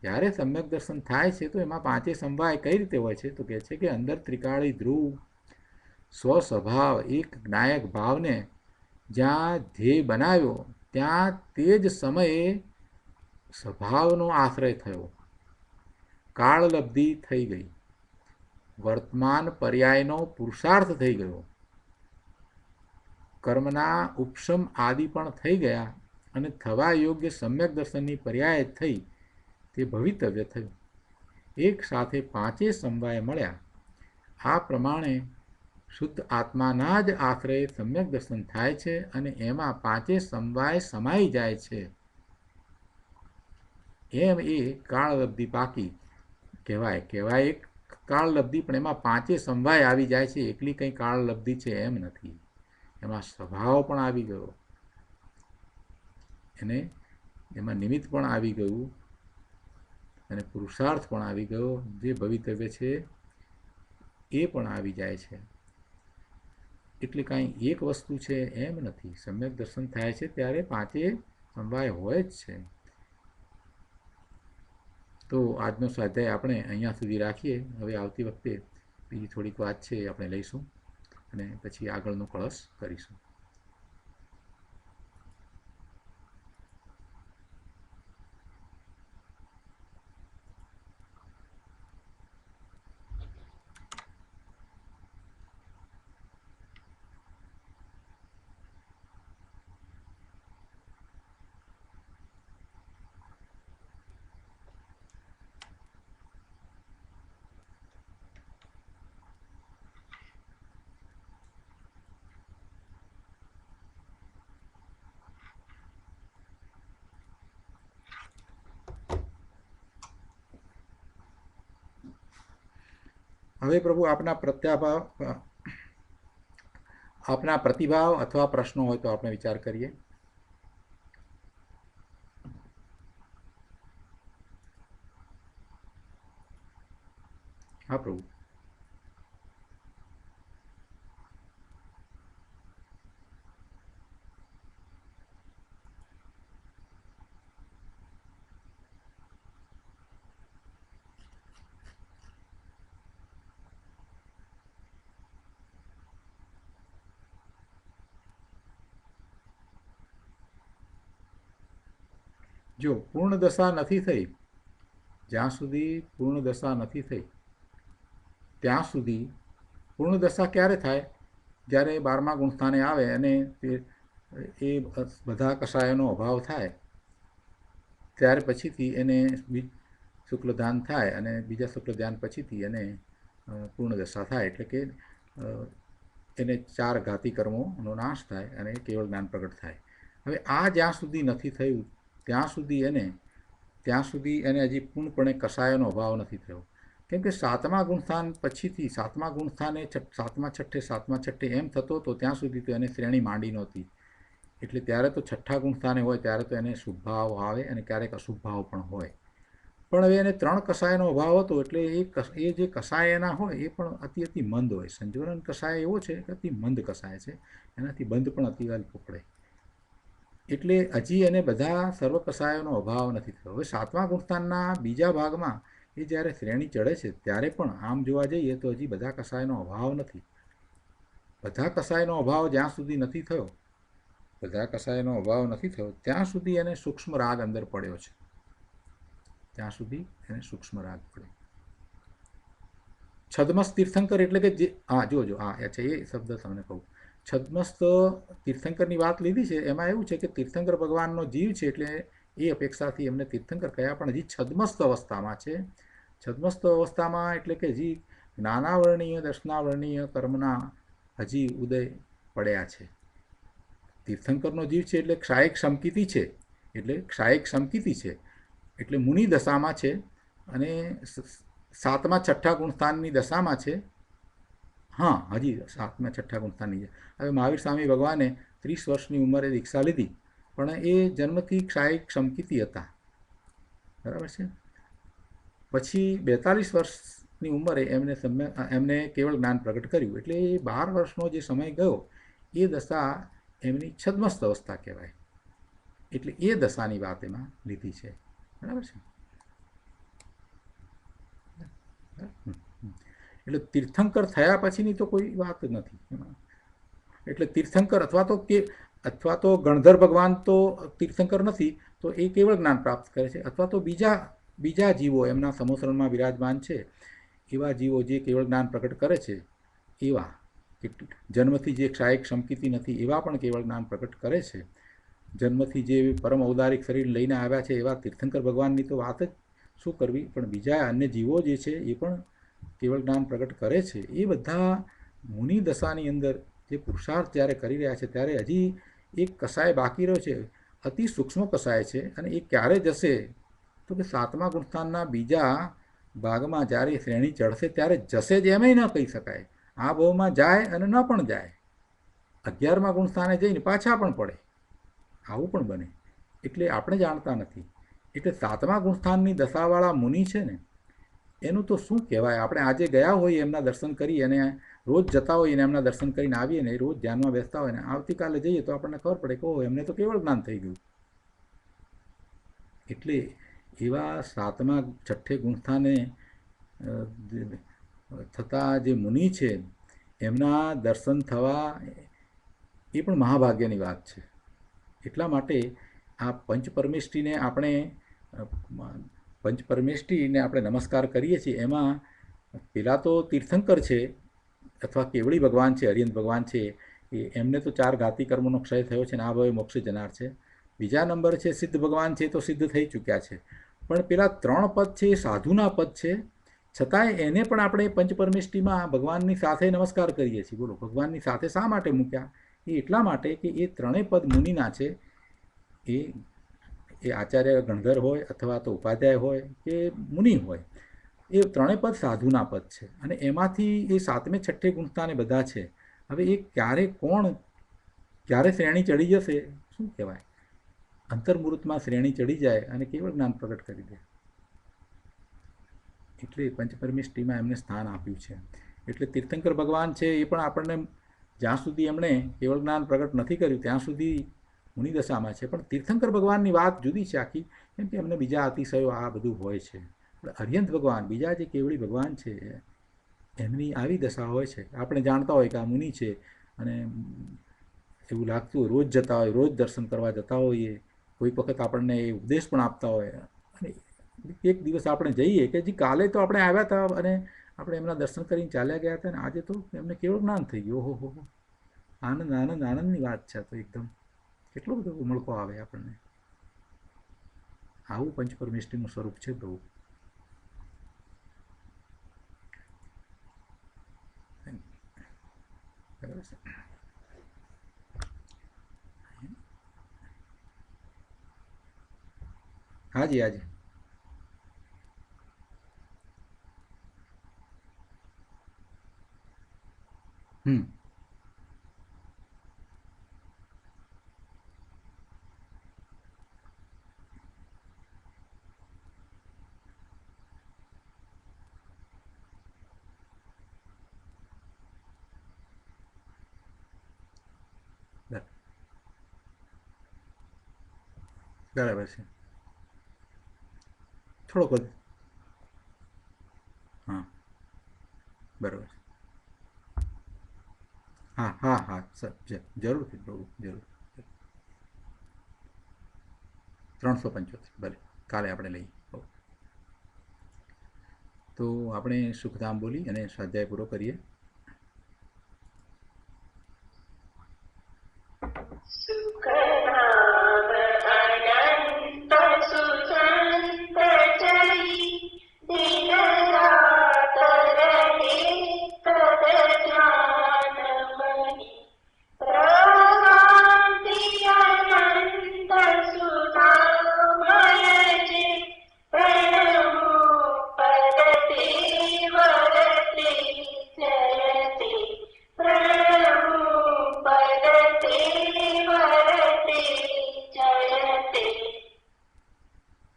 જ્યારે સમ્યક દર્શન થાય છે તો એમાં પાંચે સમવાય કઈ રીતે હોય છે? તો કહે છે કે અંદર ત્રિકાળી ધ્રુવ સ્વસ્વભાવ એક જ્ઞાયક ભાવને જ્યાં ધ્યેય બનાવ્યો ત્યાં તે જ સમયે સ્વભાવનો આશ્રય થયો, કાળલબ્ધિ થઈ ગઈ, વર્તમાન પર્યાયનો પુરુષાર્થ થઈ ગયો, કર્મના ઉપશમ આદિ પણ થઈ ગયા, અને થવા યોગ્ય સમ્યક દર્શનની પર્યાય થઈ તે ભવિતવ્ય થયું. એક સાથે પાંચે સમવાય મળ્યા. આ પ્રમાણે શુદ્ધ આત્માના જ આશ્રય સમ્યક દર્શન થાય છે, અને એમાં પાંચે સમવાય સમાઈ જાય છે. એમ એ કાળલબ્ધિ પાકી કહેવાય એક કાળલબ્ધિ, પણ એમાં પાંચે સમવાય આવી જાય છે. એકલી કંઈ કાળલબ્ધિ છે એમ નથી, એમાં સ્વભાવ પણ આવી ગયો, એને એમાં નિમિત્ત પણ આવી ગયું, અને પુરુષાર્થ પણ આવી ગયો, જે ભવિતવ્ય છે એ પણ આવી જાય છે. એટલે કાંઈ એક વસ્તુ છે એમ નથી. સમ્યક દર્શન થાય છે ત્યારે પાંચે સમવાય હોય જ છે. તો આજનો સ્વાધ્યાય આપણે અહીંયા સુધી રાખીએ. હવે આવતી વખતે બીજી થોડીક વાત છે આપણે લઈશું, અને પછી આગળનો કળશ કરીશું. હવે પ્રભુ આપના પ્રતિભાવ અથવા પ્રશ્નો હોય તો આપણે વિચાર કરીએ. હા પ્રભુ. જો પૂર્ણ દશા નથી થઈ, જ્યાં સુધી પૂર્ણ દશા નથી થઈ ત્યાં સુધી, પૂર્ણ દશા ક્યારે થાય? જ્યારે 12મા ગુણસ્થાને આવે અને એ બધા કષાયોનો અભાવ થાય, ત્યાર પછીથી એને શુક્લ ધ્યાન થાય, અને બીજા શુક્લ ધ્યાન પછીથી એને પૂર્ણ દશા થાય. એટલે કે એને 4 ઘાતી કર્મોનો નાશ થાય અને કેવળ જ્ઞાન પ્રગટ થાય. હવે આ જ્યાં સુધી નથી થયું ત્યાં સુધી એને હજી પૂર્ણપણે કષાયોનો અભાવ નથી થયો. કેમ કે 7મા ગુણસ્થાન પછીથી 7મા ગુણસ્થાને 7મા છઠ્ઠે એમ થતો હતો ત્યાં સુધી તો એને શ્રેણી માંડી નહોતી. એટલે ત્યારે તો 6ઠ્ઠા ગુણસ્થાને હોય ત્યારે તો એને શુભ ભાવ આવે અને ક્યારેક અશુભ ભાવ પણ હોય. પણ હવે એને 3 કષાયનો અભાવ હતો, એટલે એ જે કષાય એના હોય એ પણ અતિ મંદ હોય. સંજોરણ કષાય એવો છે કે અતિ મંદ કષાય છે, એનાથી બંધ પણ અતિ અલ્પ પડે. એટલે હજી એને બધા સર્વ કષાયોનો અભાવ નથી થયો. હવે 7મા ગુણસ્થાનના બીજા ભાગમાં એ જ્યારે શ્રેણી ચડે છે ત્યારે પણ આમ જોવા જઈએ તો હજી બધા કષાયનો અભાવ નથી. બધા કષાયનો અભાવ જ્યાં સુધી નથી થયો ત્યાં સુધી એને સૂક્ષ્મ રાગ અંદર પડ્યો છે. છદ્મસ્ત તીર્થંકર એટલે કે જે જોજો એ શબ્દ તમને કહું. છદ્મસ્ત તીર્થંકરની વાત લીધી છે, એમાં એવું છે કે તીર્થંકર ભગવાનનો જીવ છે, એટલે એ અપેક્ષાથી એમને તીર્થંકર કયા, પણ હજી છદ્મસ્ત અવસ્થામાં છે. છદ્મસ્ત અવસ્થામાં એટલે કે હજી જ્ઞાનાવર્ણીય દર્શનાવર્ણીય કર્મના હજી ઉદય પડ્યા છે. તીર્થંકરનો જીવ છે એટલે ક્ષાયિક સમકિતિ છે, એટલે મુનિ દશામાં છે, અને સાતમા છઠ્ઠા ગુણસ્થાનની દશામાં છે. હા, હજી સાતમા છઠ્ઠા ગુણસ્થાનની છે. હવે મહાવીર સ્વામી ભગવાને 30 વર્ષની ઉંમરે દીક્ષા લીધી, પણ એ જન્મથી ક્ષાયિક શંકિતી હતા, બરાબર છે. પછી 42 વર્ષની ઉંમરે એમને કેવળ જ્ઞાન પ્રગટ કર્યું. એટલે એ 12 વર્ષનો જે સમય ગયો એ દશા એમની છદ્મસ્ત અવસ્થા કહેવાય. એટલે એ દશાની વાત એમાં લીધી છે, બરાબર છે. એટલે તીર્થંકર થયા પછીની તો કોઈ વાત નથી એમાં. એટલે તીર્થંકર અથવા તો ગણધર ભગવાન તો તીર્થંકર નથી, તો એ કેવળ જ્ઞાન પ્રાપ્ત કરે છે. અથવા તો બીજા જીવો એમના સમોસરણમાં વિરાજમાન છે એવા જીવો જે કેવળ જ્ઞાન પ્રગટ કરે છે, એવા જન્મથી જે ક્ષાયિક શંકિતી નથી એવા પણ કેવળ જ્ઞાન પ્રગટ કરે છે. જન્મથી જે પરમ ઔદારિક શરીર લઈને આવ્યા છે એવા તીર્થંકર ભગવાનની તો વાત જ શું કરવી, પણ બીજા અન્ય જીવો જે છે એ પણ કેવળ જ્ઞાન પ્રગટ કરે છે. એ બધા મુનિ દશાની અંદર જે પુરુષાર્થ જ્યારે કરી રહ્યા છે ત્યારે હજી એક કસાય બાકી રહ્યો છે, અતિ સૂક્ષ્મ કસાય છે. અને એ ક્યારે જશે તો કે સાતમા ગુણસ્થાનના બીજા ભાગમાં જ્યારે શ્રેણી ચડશે ત્યારે જશે જ એમય ન કહી શકાય. આ ભાવમાં જાય અને ન પણ જાય, 11મા ગુણસ્થાને જઈને પાછા પણ પડે, આવું પણ બને. એટલે આપણે જાણતા નથી. એટલે સાતમા ગુણસ્થાનની દશાવાળા મુનિ છે ને, એનું તો શું કહેવાય. આપણે આજે ગયા હોઈએ એમના દર્શન કરી અને રોજ જતા હોઈએ ને એમના દર્શન કરીને આવીએ ને રોજ ધ્યાનમાં બેસતા હોય ને આવતીકાલે જઈએ તો આપણને ખબર પડે કે ઓહો, એમને તો કેવળ જ્ઞાન થઈ ગયું. એટલે એવા સાતમા છઠ્ઠે ગુણસ્થાને થતા જે મુનિ છે એમના દર્શન થવા એ પણ મહાભાગ્યની વાત છે. એટલા માટે આ પંચપરમેષ્ઠીને આપણે નમસ્કાર કરીએ છીએ. એમાં પેલા તો તીર્થંકર છે અથવા કેવળી ભગવાન છે, હરિયંત ભગવાન છે, એમને તો 4 ઘાતી કર્મોનો ક્ષય થયો છે ને આ ભાવે મોક્ષે જનાર છે. બીજા નંબર છે સિદ્ધ ભગવાન છે, તો સિદ્ધ થઈ ચૂક્યા છે. પણ પેલા 3 પદ છે એ સાધુના પદ છે, છતાંય એને પણ આપણે પંચપરમેષ્ઠીમાં ભગવાનની સાથે નમસ્કાર કરીએ છીએ. બોલો, ભગવાનની સાથે શા માટે મૂક્યા? એ એટલા માટે કે એ 3 પદ મુનિના છે. એ આચાર્ય ગણધર હોય અથવા તો ઉપાધ્યાય હોય કે મુનિ હોય, એ 3 પદ સાધુના પદ છે. અને એમાંથી એ 7મે 6ઠ્ઠે ગુણસ્થાને બધા છે. હવે એ ક્યારે શ્રેણી ચડી જશે શું કહેવાય. અંતર્મુહૂર્તમાં શ્રેણી ચડી જાય અને કેવળ જ્ઞાન પ્રગટ કરી દે. એટલે પંચપરમેષ્ઠીમાં એમને સ્થાન આપ્યું છે. એટલે તીર્થંકર ભગવાન છે એ પણ આપણને જ્યાં સુધી એમણે કેવળ જ્ઞાન પ્રગટ નથી કર્યું ત્યાં સુધી મુનિદશામાં છે. પણ તીર્થંકર ભગવાનની વાત જુદી છે આખી, કેમ કે એમને બીજા અતિશયો આ બધું હોય છે. અર્યંત ભગવાન, બીજા જે કેવળી ભગવાન છે એમની આવી દશા હોય છે. આપણે જાણતા હોય કે આ મુનિ છે અને એવું લાગતું હોય રોજ જતા હોય, રોજ દર્શન કરવા જતા હોઈએ, કોઈક વખત આપણને એ ઉપદેશ પણ આપતા હોય. અને એક દિવસ આપણે જઈએ કે જી કાલે તો આપણે આવ્યા હતા અને આપણે એમના દર્શન કરીને ચાલ્યા ગયા હતા, અને આજે તો એમને કેવળ જ્ઞાન થઈ ગયું. ઓહો હો, આનંદની વાત છે. તો એકદમ કેટલો બધો ઉમળકો આવે આપણને. આવું પંચપરમેષ્ઠીનું સ્વરૂપ છે પ્રભુ. હાજી હાજી. બરાબર છે. થોડોક જ. હા, બરાબર. હા સર, જરૂરથી પ્રભુ, જરૂર. 375 ભલે, કાલે આપણે લઈએ. તો આપણે સુખધામ બોલી અને સ્વાધ્યાય પૂરો કરીએ.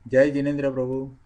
જય જિનેન્દ્ર પ્રભુ.